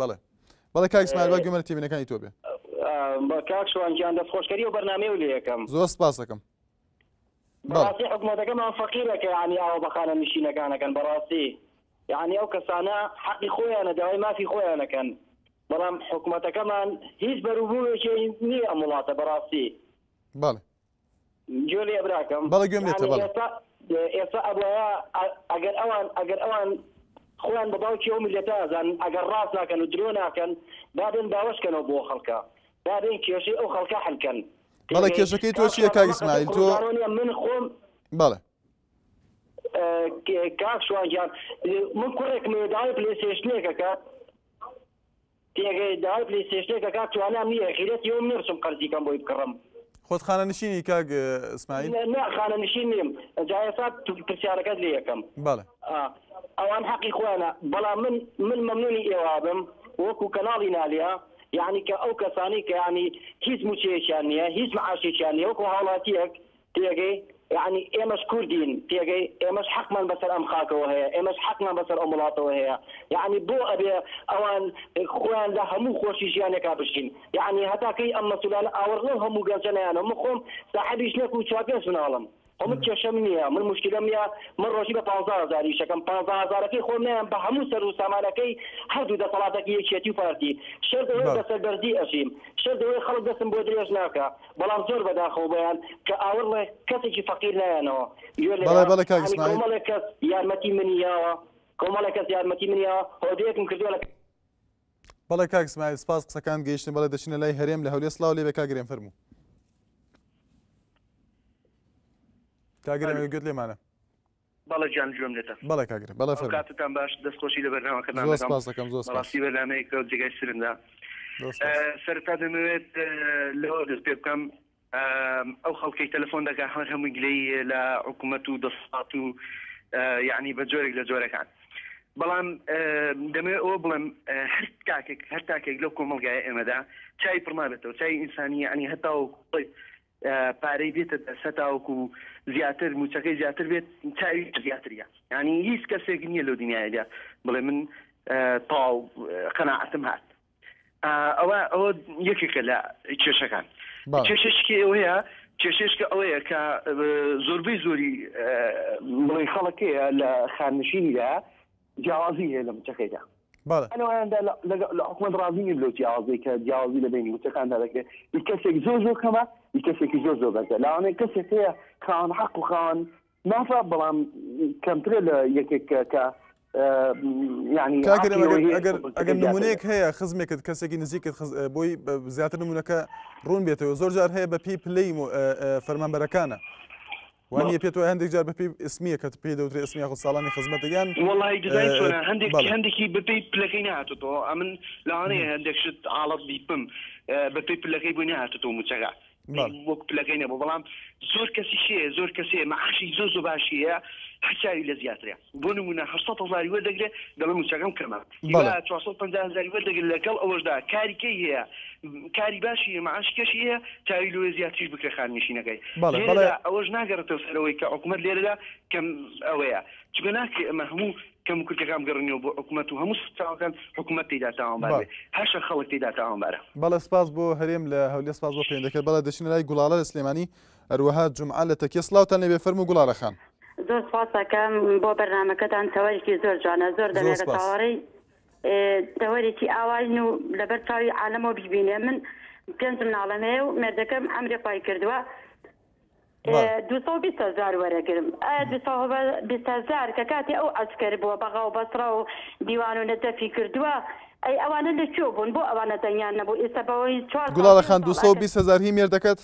بەڵێ کاک ئیسماعیل با گوێمە لە تیبینەکانی تۆ بێ بە کاک شوانجان دەستخۆشکەری و بەرنامەی و لێ یەکەم زۆر سپاس دەکەم بەڕاستی حکوومەتەکەمان فەقیرەکە یعنی ئەوە بە خانە نشینەکانەکەن بەڕاستی یعنی ئەو کەسانە حەقی خۆیانە داوای مافی خۆیانەکەن بەڵام حکوومەتەکەمان هیچ بەروبووێکی نییە ئەم وڵاتە بەڕاستی گوێ لێ براکەم ئێستا ئەوەیە ئەگەر ئەوان خۆیان بە باوکی ئەو میلەتە ئەزان ئەگەر ڕاست ناکەن و درۆ ناکەن دادێن داوەشکەنەوە بۆ خەڵکە دادێن کێشەی ئەو خەڵکە حەلکەن بەڵێ کێشەکەی تۆ چییە کاک ئیسماعیل تۆ من خۆم بەڵێ کاک شوانجان من کوڕێک داوای پلەیستێشنێکەکە تێگەی داوای پلەیستێشنێکەکە توانام نییە خیرەتی ئەوم نرسم قەرزیکەم بۆی بکڕم خۆت خانە نشینی کاک ئیسماعیل نا خانە نشین نیم جا ئێستا پرسیارەکەت لێ یەکەم ئەوان حەقی خۆیانە بەڵام من مەمنونی ئێوە بم وەکو کەناڵی نالیا یعنی کە ئەو کەسانی کە ینی هیچ موچەیەکیان نییە هیچ معاشێکیان نییە وەکو هاوڵاتیەک تێگەی یعنی ئێمەش کوردین تێگەی ئێمەش حەقمان بەسەر ئەم خاکەوە هەیە ئێمەش حەقمان بەسەر ئەم وڵاتەوە هەیە یعنی بۆ ئەبێ ئەوان خۆیان لە هەموو خۆشی ژیانێکا بشین یعنی هەتاکەی ئەم مەسئولانە ئاوەڕڵەو هەموو گەنجەنەیانە من خۆم ساحەبی شتێک و 4-5 مناڵم من کێشەم نییە من مشکلم نییە من ڕۆژی بە 15,000 شەکەم 15,000ەکەی خۆم نیان بە هەموو سەر و سامانەکەی هەردوو دەسەڵاتێکی یەکێتی و پارتی شەردەوەی بەسەر بەرزی ئەژیم شەردەوەی خەڵک دەستم بۆ درێژ ناکە بەڵام زۆر بەداخەوە بەیان کە ئاوەڕڵێ کەسێکی فەقیر نایەنەوە کۆمەڵێک کەس یارمەتی منیاوە کۆمەڵێک کەس یارمەتی منیاوە هۆدەیەکم کردووە لە بەڵێ کاک ئیسماعیل سپاس قسەکان گەیشتن بەڵێ دەچینە لای هەرێم لە هەولێر سڵاو لێ بە کاگرێم فەرموو کاگرێم گوێت لێمانە بەڵێ گیان گوێم لێتە بەڵێ کاگرێم بەڵێ فەرموو کاتتان باش دەستخۆشی لە بەرنامەکەتان زۆر سپاس دەکەم زۆر سپاس بەڕاستی بەرنامەیەکە جێگای سرندا سەرتا دەمەوێت لەوە دەست پێ بکەم ئەو خەڵکەی تەلەفۆن دەکات هەمووی گلەی لە حکوومەت و دەسەڵات و یعنی بە جۆرێک لە جۆرەکان بەڵام دەمەوێت ئەوە بڵێم هەر تاکێک لەو کۆمەڵگایە ئێمەدا چای پڕما بێتەوە چای ئینسانی یعنی هەتا پارەی بێتە دەسەتاوەکو زیاتر موچەکەی زیاتر بێت چاوی زیاتریە ینی هیچ کەسێک نییە لەو دنیادا بڵێ من تاو قەناعەتم هات ئەوە یەکێکە لە کێشەکان کێشەشکی ئەوەیە کێشێشکە ئەوەیە کە زۆربەی زۆری بڵێ خەڵکەیە لە خاننشینیدا جیاوازی هەیە لە موچەکەیدا ئەواندا لە حکومەت ڕازی نیە لەو جیاوازی کە جیاوازی لە بینی موچەکاندا دەکرێت کەسێک زۆر کەمە کەسێکی زۆر بەزە لەوانەیە کەسێک هەیە خاوەن حەق و خاوەن نافا بەڵام کەمترە لە یەکێک کە ئەگەر نمونەیەک هەیە خزمێکت کەسێکی نزیکت بۆی زیاتر نمونونەکە ڕوون بێتەوە زۆر جار هەیە بە پێی پلەی فەرمانبەرەکانە وانە پێێت هەندێک جار بەپی اسمیە کە پێی دەوترێ اسمی خۆ ساڵانی خزمەتەکان وڵی هەندێکی بەپی پلەکەی نهاتەوە ئەمن لەوانەیە هەندێک شت ئاڵەت بیپم بەپی پلەکەی بۆ نهاتەوە موچەکە وەک پلەکەی نەبوو بەڵام زۆر کەسی شەیە زۆر کەسێ مەعاشی زۆر باشیە هەچاوی لە زیاترە بۆ نمونە 800,000 وەردەگرێت دەڵێ موچەکەم کەمە 450,000 وەردەگرێت لەگەڵ ئەوەشدا کاریکەی هەیە کاری باشی مەعاش کەشی هەیە چاوی لێ زیاتریش بکرێ خاننشینەکەی ئەوەش ناگەڕێتەوە سەرەوەی کە حکومەت لێرەدا کەم ئەوەیە چگە ناکرێ ئەمە هەموو کەم و کورتەکان گەڕنیەوە بۆ حکومەت و هەموو چاوەکان حکومەت تێدا تاوانبار بێ هەشە خەڵک تێدا تاوانبارە بەڵێ سپاس بۆ هەرێم لە هەولێر سپاس بۆ پێیەندەکەت بەڵێ دەچینە لای گوڵاڵە لە سلێمانی هەروەها جومعە لە تەکیە سڵاوتان لێبێ فەرموو گوڵاڵە خان زۆر سپاس دەکەم بۆ بەرنامەکەتان تەوەرێکی زۆر جوانە زۆر دەمێکە تاوەڕێی تەوەرێکی ئاوازن و لەبەر چاوی عالەمەوە بیبینێ من پێنجم ناڵەم هەیە و مێردەکەم ئەمری پای کردووە 220,000 وەرەگرم 220,000 کە کاتی ئەو ئەسکەر بووە بەغا و بەسڕە و دیوان و نەدەفی کردووە ئەی ئەوانە لەکوێ بوون بۆ ئەوانە دەنیان نەبوو ئێستا بەوەی گوڵاڵە خان 220,000 هی مێردەکەت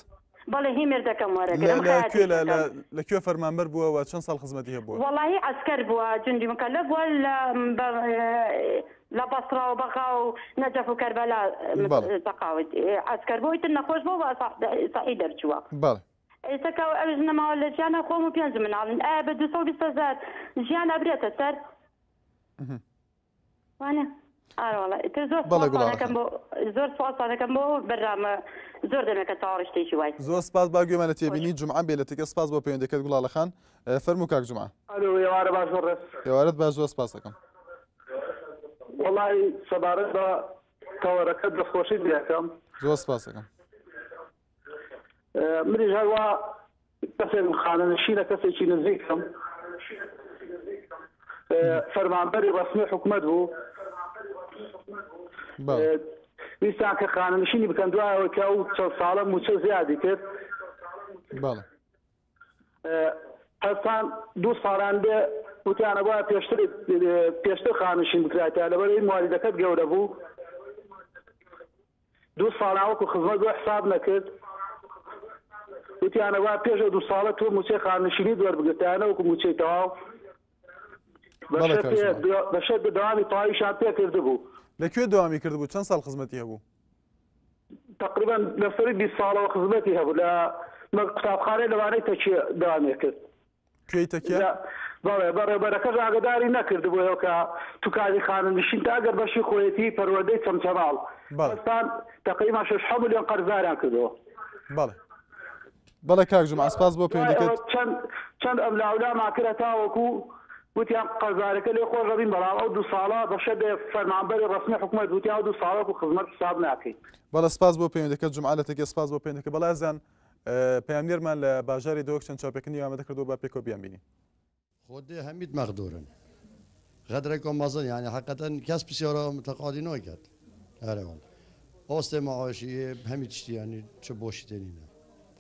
بەڵێ هی مێردەکەم وەرەگرم لەکوێ فەرمانبەر بووە چەند ساڵ خزمەتی هەبووە وەڵاهی ئەسکەر بووە جوندی مکەلەف بووە لە بەسڕا و بەغا و نەجەف و کەربەلا تەقاوت ئەسکەر بۆی تر نەخۆش بۆ سەعی دەرچووە ئێستا ئەوش نەماوە لە ژیانە خۆم و پێنج مناڵن ئایا بە 220,000 ژیان ئەبرێتە سەر وانە زۆر سواسانەکەم بۆ بەرنامە زۆر دەمێکە تاوەڕ شتێکی وای زۆر سپاس باگوێمانە تێبینی جومعە بێ لە تێکە سپاس بۆ پەیوەندیەکەت گوڵاڵە خان فەرموو کاک جومعە ێوارەت باش زۆر سپاس دەکەم وڵی سەبارەت بە تاوەرەکەت دەستخۆشی دیەکەم زۆر سپاس دەکەم منیش هەروە کەسێک خانەنشینە کەسێکی نزیکم فەرمانبەری ڕەسمی حکومەت بوو ویستان کە خانەنشینی بکەن دوایەوە کە ئەو چەند ساڵە موچە زیادی کرد هەستان 2 ساڵان بێ وتیانە وایە پێشتر خانەنشین بکرایتە لەبەرەوەی موالیدەکەت گەورە بوو 2 ساڵان وەکو خزمەت بۆ حساب نەکرد وتیانە وایە پێش 2 ساڵە تۆ موچەی خانەنشینی دووەربگرتیانە وەکو موچەی تەواو بەشێت دەوامی تەواویشان پێ کرده بوو لەکوێ دەوامی کرد بوو چەند ساڵ خزمەتی هەبوو تقریبا لەسەری 20 ساڵەوە خزمەتی هەبوو لە قوتابخانەی لەوانەی تەکیە دەوامی کرد کوێی تەکیە بەڵێ بەڕێبەرەکەش ئاگداری نەکردبووەوە کە توکاری خانەنشین تا ئەگەر بەشی خۆیەتی پەروەردەی چەمچەماڵ ئەستان تقریبا 6 ملیۆن قەرزاریان کردەوە بەڵێ کاک جومعە سپاس بۆ پەیوەندیەکەت چەند ئەملاولا ماکرە تاوەکو وتیان قەرزارەکە لێ خۆش دەبین بەڵام ئەو 2 ساڵە بەشە بێ فەرمانبەری ڕەسمی حکومەت وتیان 2 ساڵە و خزمەت حساب ناکەین بەڵێ سپاس بۆ پەیوەندیەکەت جومعە لە تەکیە سپاس بۆ پەیوەندیەکەت بەڵێ ئازان پەیامنێرمان لە باژاری دۆک چەند چاپێکنی ئامادە کردەوە با پێکەوە بیانبینین خودی هەمید مەغدورن غەدرێکۆ مەزن یعنی حقیقەتەن کەس پرسیارە متەقاضی نەکرد ئەرێ وەڵ ئۆستێ مەعاشی هەمی تشتی ینی چ بۆشی تێنینە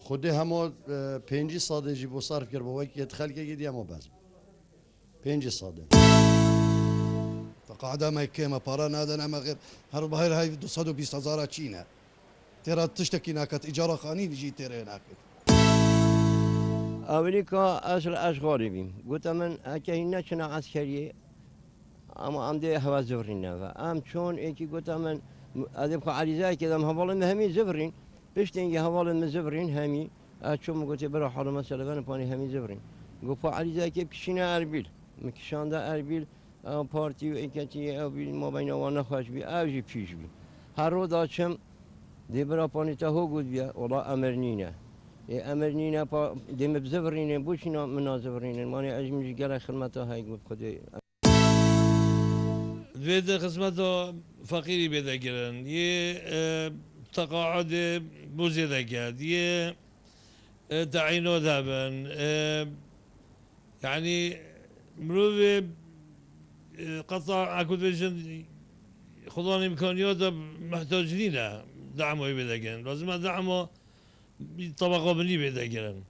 خودی هەموو 5 سادێژی بۆ صرف کرد بەوەی یەت خەلکێکی دیەمە بەس 5 ساده تقاعد ما كيما بارانا هذا ما غير هرب هاي 220,000 تشينا ترى تشتكي ناكت ايجار خاني يجي ترى ناكت امريكا اصل اشغالي بيم قلت من اكينا كنا عسكريه اما عندي هوا زفرين ام شلون ايكي قلت من ادبك على زي كذا مهبلين همي زفرين بيشتنجي هبلين زفرين همي اشوف قلت بروح على مثلا انا باني همي زفرين قلت على زي كيف كشينا اربيل مكشاندا اربيل پارتی و اینکتی ابی ما بین آوان خوش بی اوجی پیش بی هر رو داشتم دیبرا پانی تا هو گود بیا ولا امرنینه امرنينا ديما بزفرين بوشنا منا زفرين ماني اجمج قال خدمته هاي قلت خدي بيد خدمته فقيري بيدا جرن ي تقاعد بوزيدا كاد ي تعينو ذهبا يعني مروي قطع اكو فيجن خذون امكانيات محتاجين دعموا بيدا جرن لازم دعموا طبقة بني بيدا جرن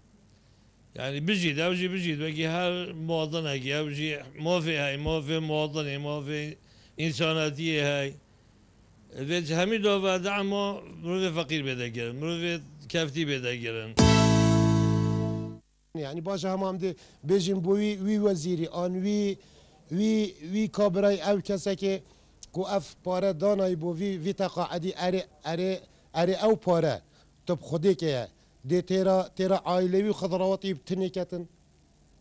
يعني بجيد اوجي بجيد باقي هر مواطن هاي اوجي موافق هاي موافق مواطني موافق انساناتيه هاي فيج هميدو و دعمو مروي فقير بيدا جرن مروي كافتي بيدا جرن يعني باشا هم دي بيجن بوي وي وزيري ان وي كابراي او كسكي كو اف بارا داناي بو في تقاعدي اري او بارا طب خديك دي تيرا عائلوي خضرواتي بتنكتن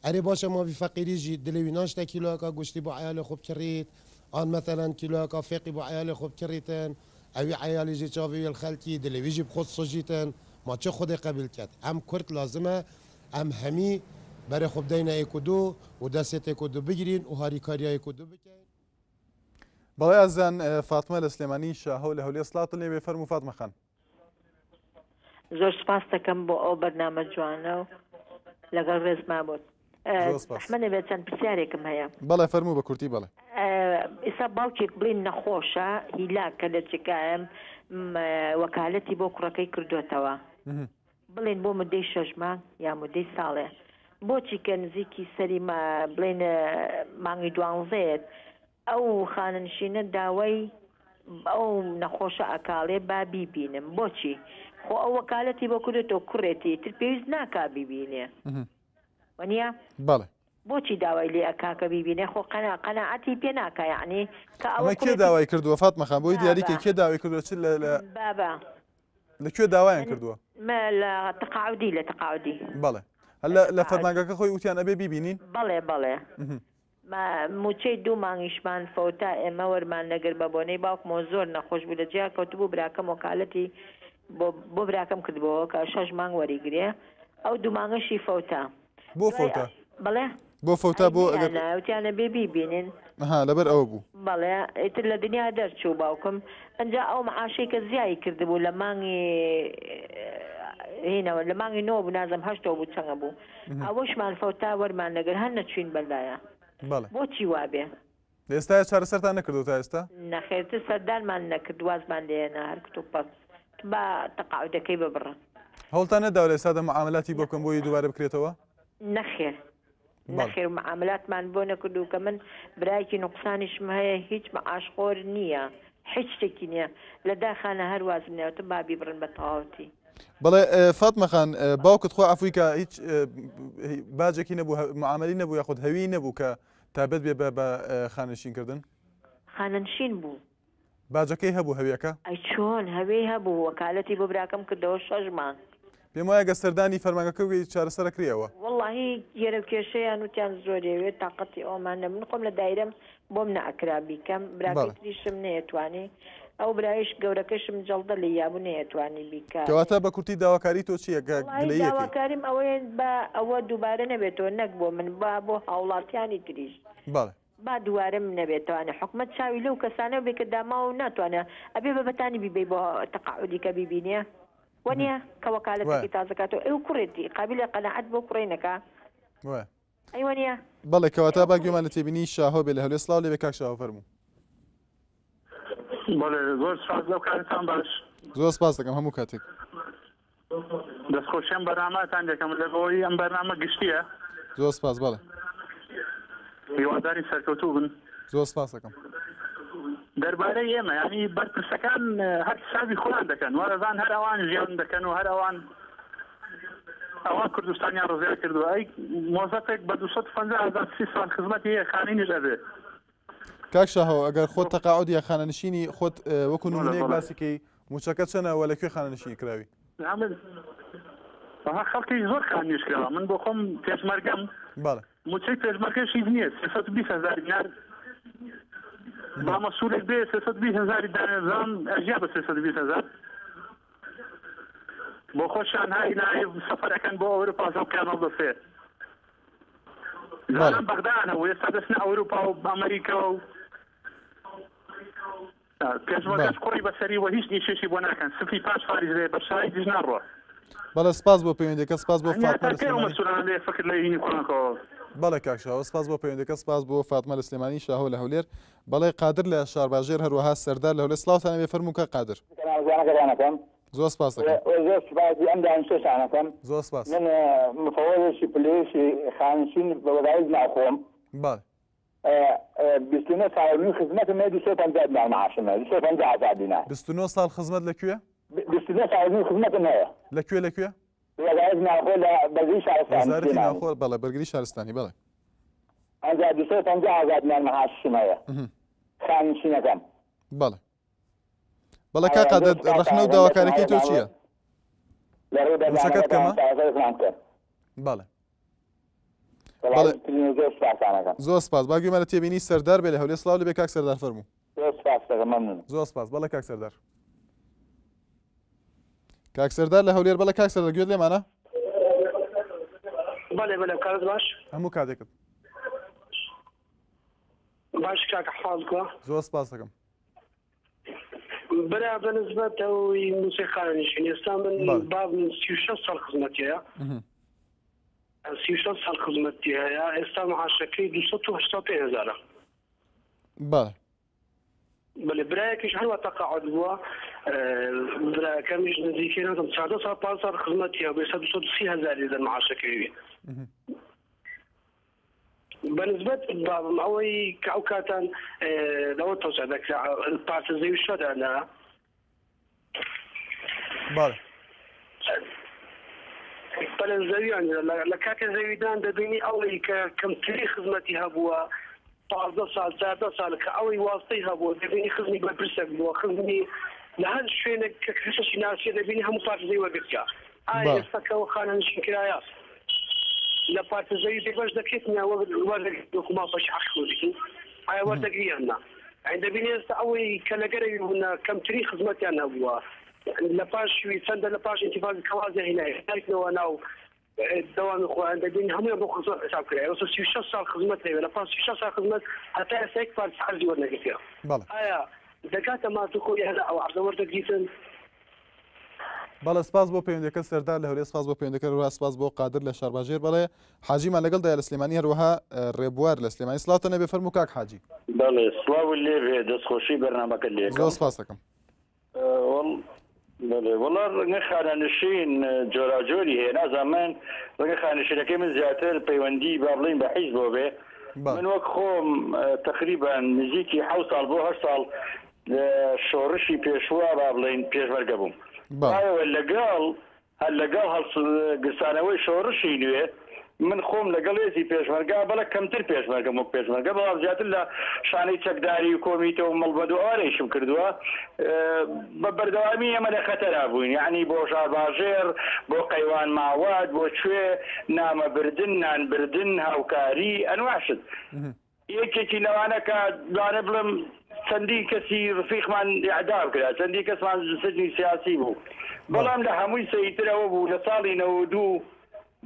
اري باشا ما في فقيري جي دلوي ناشتا كيلوكا قشتي بو عيالي خوب كريت ان مثلا كيلوكا فيقي بو عيالي خوب كريتن اوي عيالي جي تشافي الخالتي دلوي جي بخص صجيتن ما تشو خدي قبل كات ام كرت لازمه ام همي برای خوب دینا اکودو و دست اکودو بگیرین و هاری کاریا اکودو بکنین. بله ازن فاطمه السلیمانی شاهو لهولی اصلاحات اللي بفرمو فاطمه خان. زور سپاس دکم با او برنامج جوانه لگل رز معبود. احمد نبیتن بسیاری کم هیا. بله فرمو بکرتی بله. ایسا باوچیک بلین نخوشه هیلا کده چکایم وکالتی بکره کی کردو توا. بلین بو مدی شجمان یا مدی ساله. بۆچی کە نزیکی سەری بڵێن مانگی دوانزێت ئەو خانەنشینە داوای ئەو نەخۆشە ئەکاڵێ با بیبینم بۆچی خۆ ئەو وەکالەتی بۆ کردێتەوە کوڕێتی تر پێویست ناکا بیبینێ وەنیە بەڵێ بۆچی داوای لێ ئەکا کە بیبینێ خۆ قەناعەتی پێ ناکا یعنی کە ئەمە کێ داوای کردووە فاتمە خان بۆی دیاریکە کێ داوای کردووە چ بابا لەکوێ داوایان کردووە لە تەقاعودی بەڵێ هلا لفرمانگاکە خۆی وتیان ئەبێ بیبینین بەڵێ موچەی دوو مانگیشمان فەوتا ئێمە وەرمان نەگر بە بۆنەی باوکمەوە زۆر نەخۆش بوو لە جیا کەوتبوو براکەم وەکالەتی بۆ براکەم کردبەوە کە 6 مانگ وەریگرێ ئەو دوو مانگەشی فەوتا بۆ فەوتا بەڵێ بۆ فەوتا بۆ وتیانە بێ بیبینین لەبەر ئەوە بوو بەڵێ ئیتر لە دنیا دەرچوو باوکم ئەنجا ئەو معاشەی کە زیایی کردبوو لە مانگی هینەوە لە مانگی 9 بوو نازم 8 بوو چەنگە بوو ئەوەشمان فەوتا وەرمان نەگەر هەر نەچوین بەلایە بۆچی وابێ ئێستا چارەسەرتان نەکردو تا ئێستا نەخێرتر سەردانمان نەکرد وازمان لێنە هەر کتوب پەس با تەقاعودەکەی ببڕن هەوڵتان نەداوە لە ئێستادا معاملاتی بۆ بکەم بۆی دووبارە بکرێتەوە نەخێر معاملاتمان بۆ نەکردو کە من برایکی نوقسانیشم هەیە هیچ مەعاشخۆر نییە هیچ شتێکی نییە لە داخانە هەر وازم نێوتم با بیبڕن بە تەواوەتی بەڵێ فاتمە خان باوکت خۆ عەفوی کە هیچ باجێکی نەبوو معاملی نەبوو یاخود هەوی نەبوو کە تایبەت بێ بە خانەنشینکردن خانەنشین بوو باجەکەی هەبوو هەویەکە ئەی چۆن هەوێ هەبوو وەکالەتی بۆ براکەم کردەوە 6 مانگ پێم وایە گە سەردانی فەرمانگەکە چارەسەرە کڕیەوە وەڵڵاهی گێرە کێشەیان وتیان زۆرێوێت تااقەتی ئەومانە من خۆم لە دایرەم بۆم نەئەکرا بیکەم براکەی تریشم نەیەتوانی ئەو برایش گەورەکەشم جەڵدە لە یابوو نەیەتوانی بیکات کەواتە بە کورتی داواکاری تۆ چییە داواکاریم ئەوەیە بە ئەوە دووبارە نەبێتەوە نەک بۆ من با بۆ هاوڵاتیانی تریش با دووارم نەبێتوانێ حکومت چاوی لەو کەسانە بێ کە داما و ناتوانە ئەبێ بەبەتانی بیبێ بۆ تەقاعودی کە بیبینێ وەنیە کە وەکالەتێکی تازەکاتەوە ئەو کوڕێتی قابلە قەناعەت بۆ کوڕێنەکە ئەی وەنیە بەڵێ کەواتە با گوێمان لە تێبینی شاهۆ بێ لە هەولێر سڵاو لێ بێ کاک شاهۆ فەرموو زۆر سپاس لەو کارتان باش زۆر سپاس دەکەم هەموو کاتێک دەستخۆشیان بەرنامەتان دەکەم لەبەوەی ئەم بەرنامە گشتیە زۆر سپاس بەڵێ هیواداری سەرکەوتوو بن زۆر سپاس دەکەم دەربارەی ئێمە ینی بەرپرسەکان هەر حسابی خۆیان دەکەن وەرەزان هەر ئەوان ژیان دەکەن و هەر ئەوان کوردستانیان ڕزگار کردووە ئەی مۆزەفێک بە 250,000 ساڵ خزمەتی هەیە خانینیش ئەبێ کاک شاهۆ ئەگەر خۆت تەقاعود یا خانەنشینی خۆت وەکو نمونەیەک باسیکەی موچەکە چەنەوە لەکوێ خانەنشینی کراوی خەڵکی زۆر خانیش کراوە من بۆ خۆم پێشمەرگەم موچەی پێشمەرگەشی نییە 320,000 دینار با مەسوولێک بێ 320,000 دانێزان ئەژیا بە 320,000 بۆ خۆشیان های لای سەفەرەکەن بۆ ئەوروپا زەوکیان هەڵدەسێت زانم بەغدانەوە ئێستا دەچنە ئەوروپا و ئەمریکا و پێشوەکەش خۆی بەسەریوە هیچ نیشێشی بۆ ناکەن سفی پاش فاریزێ بە شای دیژ ناڕۆ بەڵێ سپاس بۆ پەیوەندیەکە سپاس بۆ فاتمە مەسوولان لێ فکر لە هینی کوڕنکەوە بەڵێ کاک شاوە سپاس بۆ پەیوەندیەکە سپاس بۆ فاتمە لە سلێمانی شاهۆ لە هەولێر بەڵێ قادر لە شارباژێر هەروەها سەردار لە هەولێر سڵاوتانە بێ فەرموو کە قادر زۆر سپاس دەکەم زۆر سپاسی ئەم دانیشتانەکەم زۆر سپاس من مفەوەزێکی پلێشی خانشین بە وەدایز ناخۆم بەڵێ 29 ساڵ خزمەتم 250 دینار معاشمە 250 دینار 29 ساڵ خزمەت لەکوێ 29 ساڵ خزمەتم هەیە لەکوێ وەدایز ناخۆ لە بەرگری شارستانی ناخۆ بەڵێ بەرگری شارستانی بەڵێ ئەنجا 250 دینار معاشم هەیە خانشینەکەم بەڵێ بەڵێ کاکا ڕخنە و داواکاریەکەی تۆ چییە؟ وشەکەت کەمە؟ بەڵێ زۆر سپاس باگوێمە لە تێبینی سەردار بێ لە هەولێر سڵاو لەبێ کاک سەردار فەرموو زۆر سپاس بەڵێ کاک سەردار کاک سەردار لە هەولێر بەڵێ کاک سەردار گوێت لێمانە؟ بەڵێ کارت باش هەموو کاتێکت باش کاکە حاڵکوە زۆر سپاس دەکەم برا بەنسبەت ئەوی موسیقانیشین ئێستا من باب 36 ساڵ خزمەتیە 36 ساڵ خزمەتی هەیە ئێستا معاشەکەی 285,000 بەڵێ بەڵێ برایەکیش هەروە تەقاعد بووە برایەکەمیش نزیکەی نەدەم 14 ساڵ 5 ساڵ خزمەتیە بۆ ئێستا 230,000 معاشەکەی بەنسبەت بابم ئەوەی کە ئەو کاتان لەوە تەوسە دەکرا پارتە زەوی شۆدانە بەڵێ بەلە زەویان لە کاکە زەویدان دەبینی ئەوەی کە کەمتری خزمەتی هەبووە 15 ساڵ 14 ساڵ کە ئەوەی واستەی هەبووە دەبینی خزمی بەرپرسێک بووە خزمی لە هەر شوێنێک کە کەسەشی ناسیە دەبینی هەموو پارتە زەوی وەرگرتیا ئایا ئێستا کەەوە خانەنشین کرایە لە پارتە زەوی دەبەش دەکرێتنە وەردەگرێت ماڵپەشی حەقیقی ئایا وەردەگریاننا ئەین دەبینی ئێستا ئەوەی کە لەگەرەوی هونا کەمتری خزمەتیان هەبووە لە پاشوی چەندە لە پاش ئینتیفاضی کەوازی هینایەوە ناو دەوامی خۆیان دەبینی هەموویان بۆ خزمەت حساب کرا ئێستا 36 ساڵ خزمەت هەیە لە پاش 36 ساڵ خزمەت هەتا ئێستا یەک پارچە حەرجی وەرنەگرتیا ئایا دەکاتە ماتوو خۆی هەدا ئەو عەرزە وەردەگریتن بەڵێ سپاس بۆ پەیوەندیەکە سەردار لە هەولێر سپاس بۆ پەیوەندیەکە هەروەها سپاس بۆ قادر لە شارباژێر بەڵێ حاجیمان لەگەڵدایە لە سلێمانی هەروەها ڕێبوار لە سلێمانی سڵاتە نەبێ فەرموو کاک حاجی بەڵێ سڵاو لێبێ دەستخۆشی بەرنامەکە لێ زۆر سپاس دەکەم بەڵێ وەڵا ڕەنگە خانەنشین جۆراجۆری هەیە نازانم ڕەنگە خانەنشینەکەی من زیاتر پەیوەندی با بڵین بە حیز بۆ بێ من وەک خۆم تقریبان نزیکی 7 ساڵ بۆ 8 ساڵ شۆڕشی پێشوە با بڵین پێشمەرگە بووم لەگەڵ هەڵگرسانەوەی شۆڕشی نوێ من خۆم لەگەڵ هێزی پێشمەرگا بەڵە کەمتر پێشمەرگەم وەک پێشمەرگە بەڵام زیاتر لە شانەی چەکداری و کۆمیتە و مەڵبەد و ئارێشم کردووە بە بەردەوامی ئەمە لە خەتەرا بووین یعنی بۆ شارباژێر بۆ قەیوان ماوات بۆ کوێ نامەبردن نانبردن هاوکاری ئەنواشت یەکێکی لەوانە کە دوانە بڵم چەندی کەسی ڕفیقمان ئیعدام کرا چەندی کەسمان سجنی سیاسی بوو بەڵام لە هەمووی سەیترەوە بوو لە ساڵی 92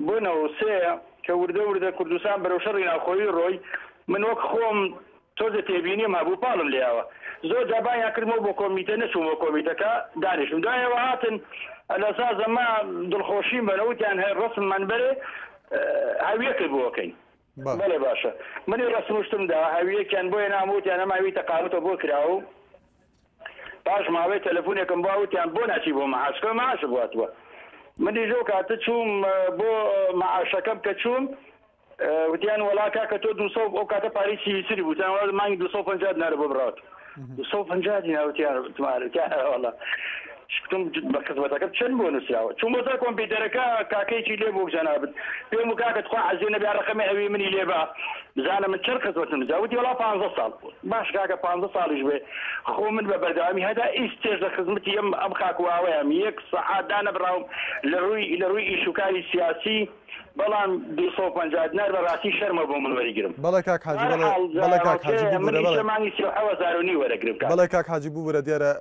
بۆ 93 کە وردە کوردستان بەرەو شەڕی ناوخۆیی ڕۆی من وەک خۆم تۆزە تێبینیم هەبوو پاڵم لێەوە زۆر جابانیان کردمەوە بۆ کۆمیتە نەچووم بۆ کۆمیتەکە دانیشتم دوایەوە هاتن لەسا زەما دڵخۆشیم بەرەوتیان هەیە ڕسممان بەرێ هەویەکرد بۆکەین بەڵێ باشە منی ڕسمشتمدا هەویەکیان بۆیە ناموتیان ئەماوی تەقاوتە بۆ کراوە باش ماوەی تەلەفۆنێکم بۆ وتیان بۆ ناچی بۆ مەعاشکە مەعاش بواتوە منی لەو کاتە چووم بۆ مەعاشەکەم کە چووم وتیان وەڵا کاکە تۆ 200 ئەو کاتە پارەی سیویسری بوو تیان مانگی 250 دینار بۆ بڕات 250 دینار وتیان وەڵا شتم بە خزمەتەکە چەند بۆ نووسراوە چوون بۆ سەر کۆمپیوتەرەکە کاکەیەکی لێ بوو جەنابەت پێم وکا کە تخوا عەزیز نەبێ ڕقەمی ئەوی منی لێ بە بزانە من چەند خزمەتم نووسرا وتی وەڵا 15 ساڵ باش کاکە 15 ساڵیش بێ خۆ من بە بەردەوامی هەدا ئیستێژ لە خزمەتی ئەم خاکواوەیەم یەک سەعات دانەبراوم لە ڕووی ئیشوکاری سیاسی بەڵام 250 دینار بەڕاستی شەرمە بۆ من وەرگرم بەڵێ کاک حاجی بەڵێ کاک حاجی وەرەگرم بەڵێ کاک حاجی بوو بەرە دیارە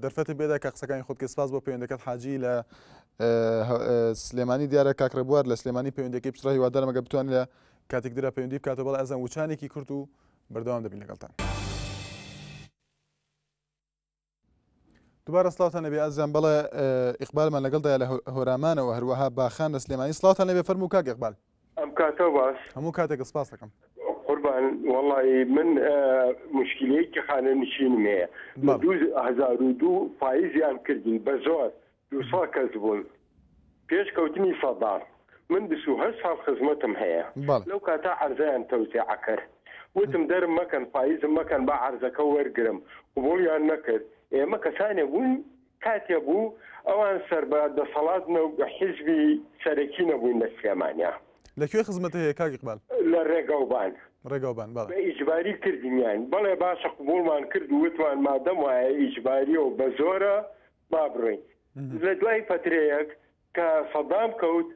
دەرفەتە بێدا کە قسەکانی خۆت کە سپاس بۆ پەیوەندەکەت حاجی لە سلێمانی دیارە کاکرەبوار لە سلێمانی پەیوەندەکەی پچڕە هیوادارم ئەگە بتوانین لە کاتێک درا پەیوەندی بکاتەوە بەڵێ ئەزان وچانێکی کورت و بەردەوام دەبین لەگەڵتان. دووبارە سڵاوتان لەبێ ئازیان بەڵێ ئیقبالمان لەگەڵدایە لە هۆرامانەوە هەروەها باخان لە سلێمانی. سڵاوتان لەبێ فەرموو کاک ئیقبال. ئەم کاتەوە باش هەموو کاتێک سپاس دەکەم. قوربان وەڵی من مشکلەیەکی خانەنشینم هەیە 2002 پاییزیان کردین بە زۆر 200 کەس بوون پێش کەوتنی سەدان من 28 ساڵ خزمەتم هەیە لەو کاتا عەرزەیان تەوسیع کرد وتم دەرم مەکەن پاییزم مەکەن با عەرزەکە وەرگرم قبوڵیان نەکرد ئێمە کەسانێ بوون کاتێ بوو ئەوان سەر بە دەسەڵات حیزبی سەرەکی نەبووین لە سلێمانیا. لەکوێ خزمەتە هەیە کاک ئیقبال؟ لە ڕێگەوبان. ڕێگەوبان بەڵێ. بە ئیجباری کردینیان بەڵێ باشە قبوڵمان کرد و وتمان مادەم وایە ئیجباریە و بە زۆرە با بڕۆین. لە دوای فترەیەک کە سەدام کەوت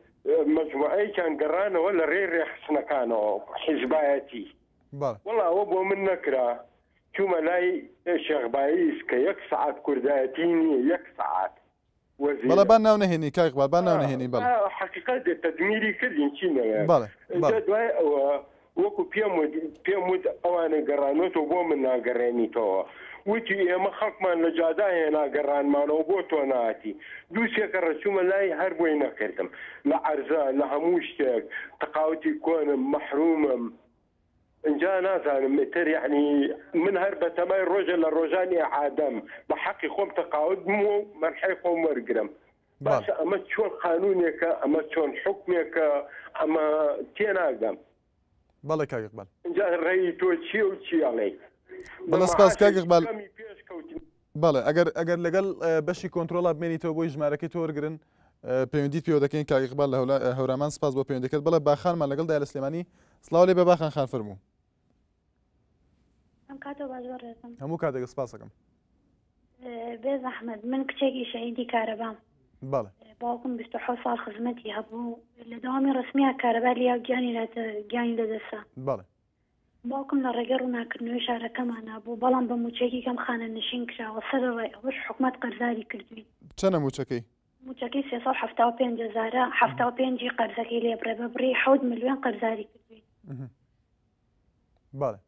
مەجموعەیەکیان گەڕانەوە لە ڕێ ڕێخستنەکانەوە حیزبایەتی. وەڵا ئەوە بۆ من نەکرا چوومە لای شێخباییس کە 1 سەعات کوردایەتی نییە 1 سەعات. بەڵێ بان ناو نەهێنی کاک ئیقبال بان ناو نەهێنی بەڵێ. حەقیقەت تەدمیری کردین چی نەوێت. جا دوای ئەوە وەکو پێم وت ئەوانە گەڕانێتەوە بۆ من ناگەڕێنیتەوە. وتی ئێمە خەڵکمان لە جادا هەیە ناگەڕانمانەوە بۆ تۆ ناتی. دوو سێکە ڕەچوومە لای هەر بۆی نەکردم لە عەرزە لە هەموو شتێک تەقاوەتی کۆنم مەحرومم. اینجا نازانم تر یعنی من هەر بە تەمای ڕۆژە لە ڕۆژانی عادەم بە حەقی خۆم تەقاوت بم و مەرحەی خۆم وەرگرم. باشە ئەمە چۆن قانونێکە ئەمە چۆن حکمێکە ئەمە تێناگەم. بەڵێ کاک ئیقبال. اینجا ڕێی تۆ چییە و چیاڵێ؟ بەڵێ سپاس کاک ئیقبال. بەڵێ ئەگەر لەگەڵ بەشی کۆنتترۆڵا بمێنیتەوە بۆی ژمارەکەی تۆ وەرگرن پەیوەندیت پێوە دەکەین کاک ئیقبال لە هەورامان سپاس بۆ پەیوەندەکەت. بەڵێ باخانمان لەگەڵدایە لە سلێمانی. سڵاو لێ بێ باخان خان فەرموو. هەموو کاتێک سپاس دەکەم. بێز ئەحمەد من کچێکی شەهیدی کارەبام. بەڵێ. باوکم 27 ساڵ خزمەتی هەبوو لە داوامی ڕسمیە کارەبا لیا گیانی لەدەستا. بەڵێ. باوکم لە ڕێگە ڕووناکردنەوەی شارەکەمانە بوو بەڵام بە موچێکی کەم خانە نشین کراوە سەر ڕێ ئەوەش حکومەت قەرزاری کردوین. چەندە موچەکەی؟ موچەکەی 375,000 75 قەرزەکەی لێبڕێ بە بڕی 7 ملیۆن قەرزاری کردوین. بەڵێ.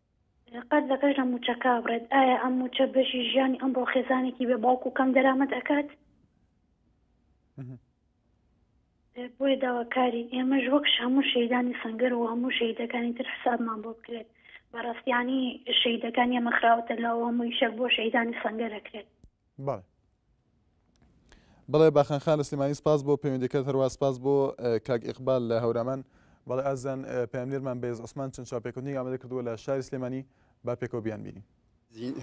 قەرزەکەش لە موچەکە بڕێت ئایا ئەم موچە بەشی ژیانی ئەمڕۆ خێزانێکی بێ باوکو کەم دەرامەت ئەکات؟ بۆیە داواکاری ئێمەش وەکش هەموو شەیدانی سەنگەر و هەموو شەیدەکانی تر حسابمان بۆ بکرێت بەڕاستیانی شەیدەکانی ئێمە خراوەتە لاوە هەمووی شەر بۆ شەیدانی سەنگەر ئەکرێت. بەڵێ باخان خان لە سلێمانی سپاس بۆ پەیوەندیکەت هەروە سپاس بۆ کاک ئیقبال لە هەورامان. بەڵێ ئازان پەیامنێرمان بێز عوسمان چەند چاپێکوتنی ئامادە کردووە لە شاری سلێمانی با پێکەوە بیان بینی.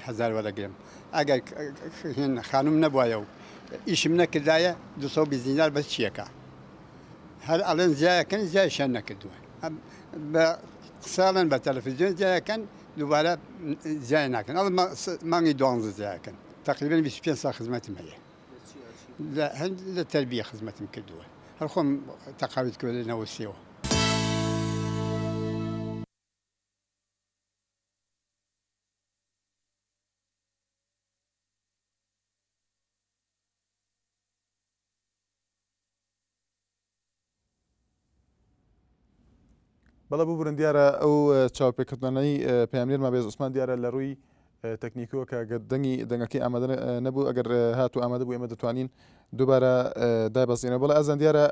هزار وەرەگرم ئەگەر خانوم نەبووایە و ئیشم نەکردایە 220 دینار بەس چیەکە هەر ئەڵێن زیایەکەن زیایشیان نەکردووە بە ساڵن بە تەلەڤیزیۆن زیایەکەن دووبارە زیای ناکەن ئەڵ مانگی 12 زیایەکەن تقریبا 25 ساڵ خزمەتم هەیە لە تەربیە خزمەتم کردووە هەر خۆم تەقاویت کرد لە 93ەوە. بەڵە ببورن دیارە ئەو چاوپێکردنەی پەیامنێرمان بێز عوسمان دیارە لە ڕووی تەکنیکۆ کە دەنگەکەی ئامادە نەبوو ئەگەر هاتوو ئامادە بوو ئێمە دەتوانین دووبارە دابەزینەوە. بەڵە ئەزان دیارە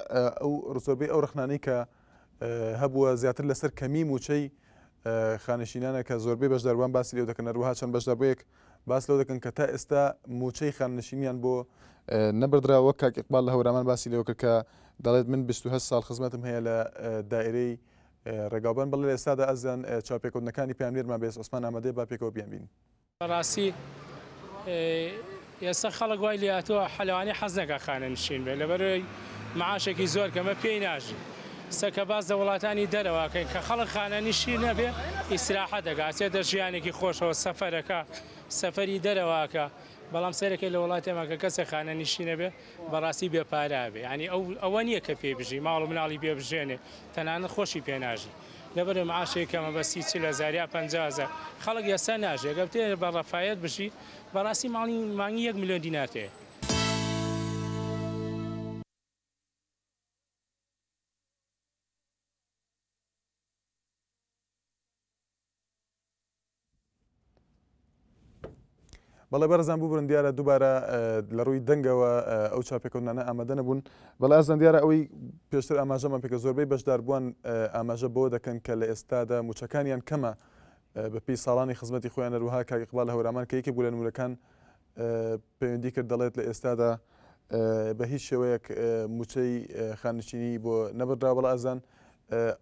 ئەو ڕزۆربەی ئەو ڕخنانەی کە هەبووە زیاتر لەسەر کەمی موچەی خانشینانە کە زۆربەی بەشداربووان باسی لێو دەکەن هەروەها چەند بەشداربوویەک باس لەو دەکەن کە تا ئێستا موچەی خانشینیان بۆ نەبردرا وەک کاک ئیقبال لە هەورامان باسی لێو کرد کە دەڵێت من 28 ساڵ خزمەتم هەیە لە دائیرەی ڕێگاوبان. بەڵێ ئێستادا ئەزان چاپێکوتنەکانی پەیامنێرمان بێز عوسمان ئامادەیە با پێکەوە بیان بینین. بەڕاستی ئێستا خەڵک وای لێ هاتووە حەلەوانی حەز نەکا خانە نشین بێ لەبەرەوەی معاشێکی زۆر کەمە پێی ناژی سەکە باز لە وڵاتانی دەرەوەکەین کە خەڵک خانە نشین نەبێ ئیسراحەت دەکات چێتە ژیانێکی خۆشەوە سەفەرەکە سەفەری دەرەوەکە بەڵام سەرەکەی لە وڵاتێمە کە کەسێک خانە نشینە بێ بەڕاستی بێپارا بێ ینی ئەوە نییە کە پێ بژی ماڵ و مناڵی پێ بژێنێ تەنانەت خۆشی پێناژی لەبەرە معاشێک کەمە بە 30,000 50,000 خەڵک یاسا ناژێ گە بتێ بە ڕەفایەت بشی بەڕاستی مانگی 1 ملیۆن دینار هەیە. بەڵێ بەرزان ببرن دیارە دووبارە لە ڕووی دەنگەوە ئەو چاپێکەوتنانە ئامادە نەبوون بەڵێ ئازان دیارە ئەوەی پێشتر ئاماژەمان پێکە زۆربەی بەشدار بووان ئاماژە بۆ دەکەن کە لە ئێستادا موچەکانیان کەمە بەپی ساڵانی خزمەتی خۆیان هەروەها کاک ئیقبال هەورامان کە یەکێک بوو لە نمونەکان پەیوەندی کرد دەڵێت لە ئێستادا بە هیچ شێوەیەک موچەی خانشینی بۆ نەبردرا بەڵێ ئازان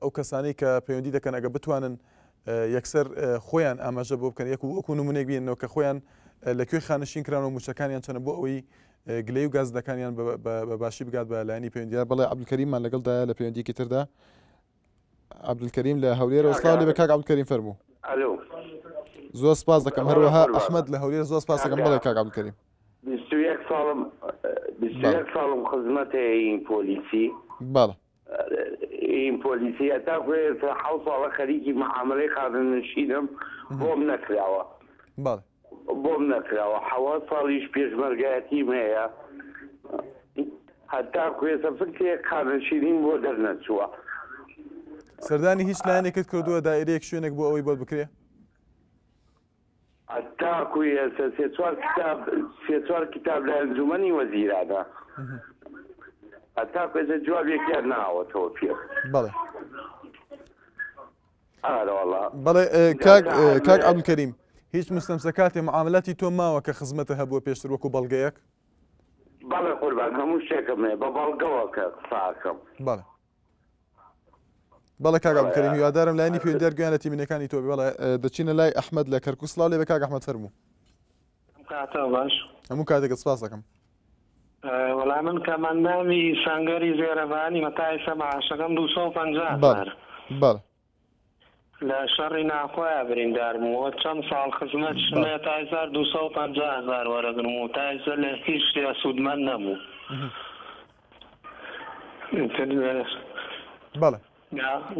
ئەو کەسانی کە پەیوەندی دەکەن ئەگە بتوانن یەکسەر خۆیان ئاماژە بۆ بکەن وەکو نمونێک بینەوە کە خۆیان لەکوێ خانشین کراونەوە موچەکانیان چەنە بۆ ئەوەی گلەی و گازدەکانیان بە باشی بگات بە لایەنی پەیوەندیدار بەڵێ عەبدولکەریممان لەگەڵدایە لە پەیوەندیەکی تردا عەبدولکەریم لە هەولێرە وسڵاو لێ بە کاک عەبدولکەریم فەرموو زۆر سپاس دەکەم هەروەها ئەحمەد لە هەولێر زۆر سپاس دەکەم بەڵێ کاک عەبدولکەریم 21 ساڵم خزمەتەیە پۆلیسی بەڵێ این پۆلیسی هەتا تا 7 ساڵە خەریکی معاملەی خانەنشینم بۆم نەکراوە بۆم نەکراوە 7 ساڵیش پێشمەرگایەتیم هەیە هەتا کوێسە فکرێک خانەنشینیم بۆ دەرنەچووە سەردانی هیچ لایەنێکت کردووە دائیرەیەک شوێنێک بۆ ئەوەی بۆ بکرێ هەتاکو ئێستا سێ چوار کتاب لە ئەنجومەنی وەزیرانە هەتاکو ئێستا جوابێکیان ناوەتەوە پێ بەڵێ بەڵێ کاک عەبدولکەریم هیچ مستەمسەکاتی معاملاتی تۆ ماوە کە خزمەتە هەبووە پێشتر وەکو بەڵگەیەک بەڵێ قوربان هەموو شتێکم هەیە بە بەڵگەوە کە قساکەم بەڵێ بەڵێ کاک عەبدولکەریم هیوادارم لایەنی پەیوەندیدار گویان لە تیمینەکانی تۆ بڵێ دەچینە لای ئەحمەد لە کەرکووک سڵاو لێ بە کاک ئەحمەد فەرموو باش هەموو کاتێکت سپاس دەکەم وەڵام من کەمەندامی سەنگەری زێرەبانی مەتای سەماعەشەکەم 250 بەڵێ لە شەڕی ناخۆیە بریندارمەوە چەند ساڵ خزمەت شمێ تا 250,000 وەرەگرم و تا لە هیچ شتێ سوودمەند نەبوو بەڵێ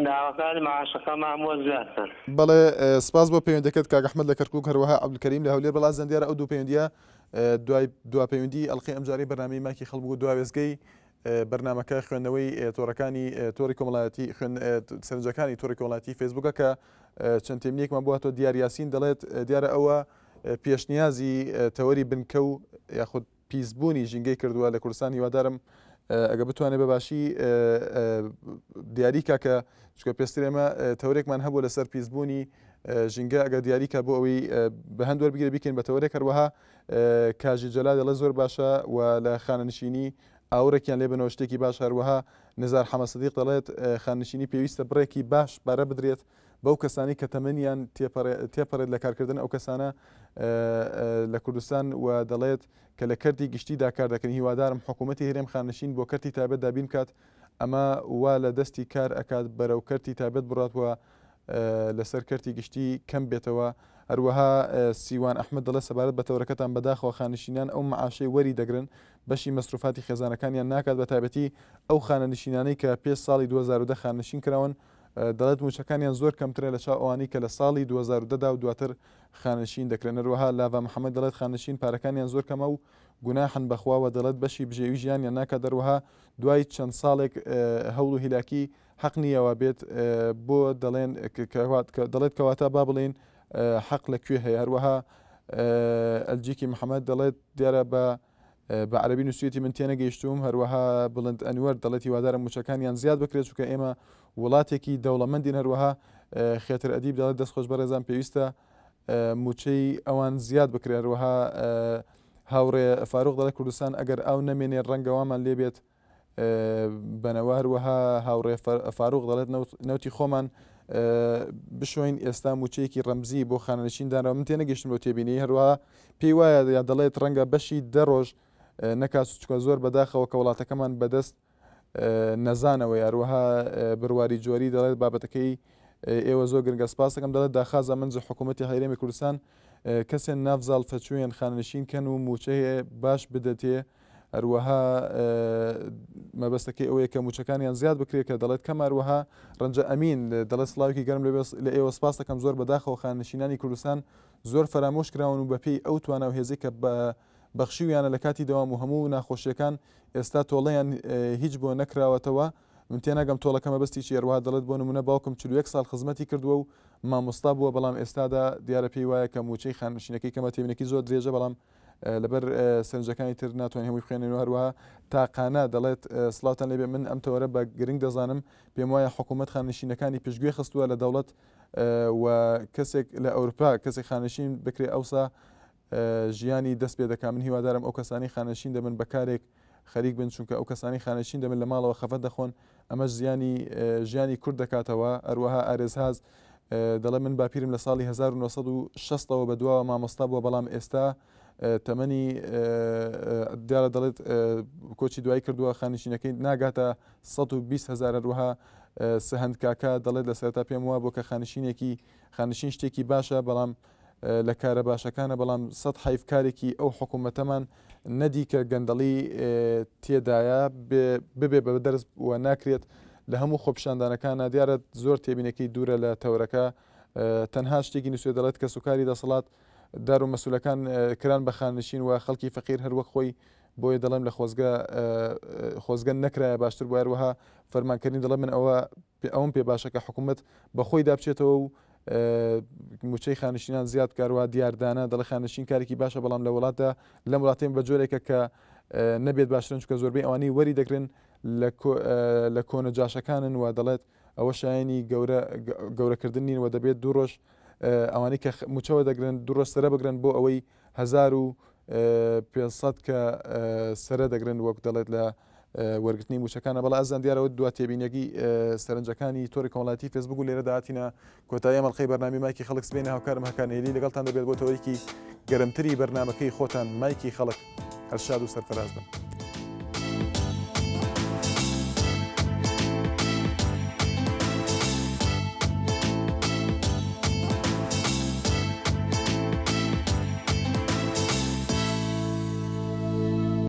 داواکاری معاشەکەمان بۆ زیاتر بەڵێ سپاس بۆ پەیوەندەکەت کاک ئەحمەد لە کەرکووک هەروەها عەبدولکەریم لە هەولێر بەڵا زەندیارە ئەو دوو پەیوەندیە دوا پەیوەندی ئەڵقەی ئەمجاری بەرنامەی ماکی خەڵک بوو دواوێزگەی بەرنامەکە خوێندنەوەی تۆڕەکانی تۆڕی کۆمەڵایەتی سەرنجەکانی تۆڕی کۆمەڵایەتی فەیسبووکە کە چەند تێمنێکمان بووەوە دیار یاسین دەڵێت دیارە ئەوە پێشنیازی تەوەری بنکە و یاخود پیسبوونی ژینگەی کردووە لە کوردستان هیوادارم ئەگە بتوانێت بەباشی دیاریکە کە چکە پێستر ئێمە تەورێکمان هەبوو لەسەر پیسبوونی ژینگە ئەگە دیاریکە بۆ ئەوەی بە هەند وەربگیرە بیکەین بە تەورێک هەروەها کاژی جەلا دەڵێ زۆر باشە و لە خانەنشینی ئاورێکیان لێ بنەوە شتێکی باش هەروەها نزار حەمە سەدیق دەڵێت خاننشینی پێویستە بڕێکی باش بارە بدرێت بەو کەسانی کە تەمەنیان تێپەڕێت لە کارکردن ئەو کەسانە لە کوردستان و دەڵێت کە لە کەرتی گشتیدا کار دەکەن هیوادارم حکوومەتی هەرێم خاننشین بۆ کەرتی تایبەت دابین کات ئەمە وا لە دەستی کار ئەکات بەرەو کەرتی تایبەت بڕاتوە لەسەر کەرتی گشتی کەم بێتەوە هەروەها سیوان ئەحمەد دەڵێت سەبارەت بە تەورەکەتان بەداخەوە خاننشینان ئەو معاشەی وەری دەگرن بەشی مەسروفاتی خێزانەکانیان ناکات بە تایبەتی ئەو خانەنشینانەی کە پێش ساڵی 2010 خاننشین کراون دەڵێت موچەکانیان زۆر کەمترە لە چاو ئەوانەی کە لە ساڵی 2010دا و دواتر خاننشین دەکرێن هەروەها لاڤا محەممەد دەڵێت خاننشین پارەکانیان زۆر کەمە و گوناحن بەخواوە دەڵێت بەشی بژێوی ژیانیان ناکات دەروەها دوای چەند ساڵێک هەوڵ و هیلاکی حەق نییەوە بێت بۆ دەڵێن دەڵێت کەواتە با بڵێن حەق لەکوێ هەیە هەروەها ئەلجیکی محەممەد دەڵێت دیارە بە عەرەبی نووسێتی من تێنەگەیشتوم هەروەها بڵند ئەنوەر دەڵێت هیوادارم موچەکانیان زیاد بکرێت چونکە ئێمە وڵاتێکی دەوڵەمەندین هەروەها خێتر ئەدیب دەڵێت دەستخۆش بەڕێزان پێویستە موچەی ئەوان زیاد بکرێت هەروەها هاوڕێ فاروق دەڵێت کوردستان ئەگەر ئاو نەمێنێ ڕەنگەوامان لێبێت بەنەوە هەروەها هاوڕێ فاروق دەڵێت نەوتی خۆمان بشوین ئێستا موچەیەکی ڕەمزی بۆ خانەنشیندانەوە من تێنەگەشتم بۆ تێبینی هەروەها پێی وایە یا دەڵێت ڕەنگە بەشی دەڕۆژ نەکات چکە زۆر بەداخەوە کە وڵاتەکەمان بەدەست نەزانەوەی هەروەها بڕواری جۆری دەڵێت بابەتەکەی ئێوە زۆر گرنگە سپاس دەکەم دەڵێت داخازە منج حکوومەتی هەرێمی کوردستان کەسێن نافزاڵ فەچوویان خانەنشین کەن و موچەیە باش بدەتێ هەروەها مەبەستەکەی ئەوەیە کە موچەکانیان زیاد بکرێت کە دەڵێت کەم هەروەها ڕەنجە ئەمین دەڵێت سڵاوی گەرم لە ئێوە سپاس دەکەم زۆر بەداخەوە خاننشینانی کوردستان زۆر فەرامۆش کراون و بەپێی ئەو توانە و هێزی کە بەخشیویانە لە کاتی دەوام و هەموو ناخۆشیەکان ئێستا تۆڵەیان هیچ بۆ نەکراوەتەوە من تێناگەم تۆڵەکەمە بەستی چێروها دەڵێت بۆ نمونە باوکم 41 ساڵ خزمەتی کردووە و مامۆستا بووە بەڵام ئێستادا دیارە پێی وایە کە موچەی خانشینەکەی کەمە تێبینێکی زۆر درێژە بەڵام لەبەر سەرنجەکانی تر ناتوانین هەمووی بخوێنێنەوە هەروەها تاقانە دەڵێت سڵاوتان لێبێ من ئەم تەوەرە بە گرنگ دەزانم پێم وایە حکوومەت خانشینەکانی پێشگوێ خستووە لە دەوڵەت و کەسێک لە ئەوروپا کەسێک خانشین بکرێ ئەوسا ژیانی دەست پێ دەکا من هیوادارم ئەو کەسانی خانشین دەبن بەکارێک خەریک بن چونکە ئەو کەسانی خانشین دەبن لە ماڵەوە خەفەت دەخۆن ئەمەش ژیانی کورد دەکاتەوە هەروەها ئارێزهاز دەڵێ من باپیرم لە ساڵی 1960ەوە بەدواوە مامۆستا بووە بەڵام ئێستا تەمەنی دیارە دەڵێت کۆچی دوای کردووە خانشینەکەی ناگاتە 120,000 هەروەها سەهەند کاکە دەڵێت لە سەرەتا پێم وایە بۆ کە خانشین شتێکی باشە بەڵام لە کارە باشەکانە بەڵام سەد حیف کارێکی ئەو حکوومەتەمان نەدی کە گەندەڵی تێدایە ببێ بە دەرز و ناکرێت لە هەموو خۆپشاندانەکانە دیارە زۆر تێبینەکەی دوورە لە تەورەکە تەنها شتێکی نووسێ دەڵێت کە سوکاری دەسەڵات دار و مەسوولەکان کران بە خانشین و خەڵکی فەقیر هەروەک خۆی بۆیە دەڵێم لە خۆزگە نەکرایە باشتر بۆ هەروەها فەرمانکردنی دەڵێ من ئەوم پێ باشە کە حکوومەت بەخۆی دابچێتەوە و موچەی خانشینان زیاد کاروا دیاردانە دەڵێ خانشین کارێکی باشە بەڵام لە وڵاتە لەم وڵاتێن بە جۆرێکە کە نەبێت باشترن چونکە زۆربەی ئەوانەی وەری دەگرن لە کۆنە جاشەکانن و دەڵێت ئەوە شایانی گەورەکردن نین و دەبێت دوو ڕۆژ ئەوانەی کە موچەوە دەگرن دوو ڕۆژ سەرە بگرن بۆ ئەوەی 1500 کە سەرە دەگرن وەک دەڵێت لە وەرگرتنی موچەکانە بەڵام ئەزان دیارەوە دو تێبینیەکی سەرنجەکانی تۆری کۆمەڵایەتی فێسبوک و لێرە داهاتینە کۆتایی مەڵقەی بەرنامی مایکی خەڵک سبەینە هاوکارم هەکانێلی لەگەڵتان دەبێت بۆ تەوەیەکی گەرمتری بەرنامەکەی خۆتان مایکی خەڵک هەرشاد و سەرفەراز بن.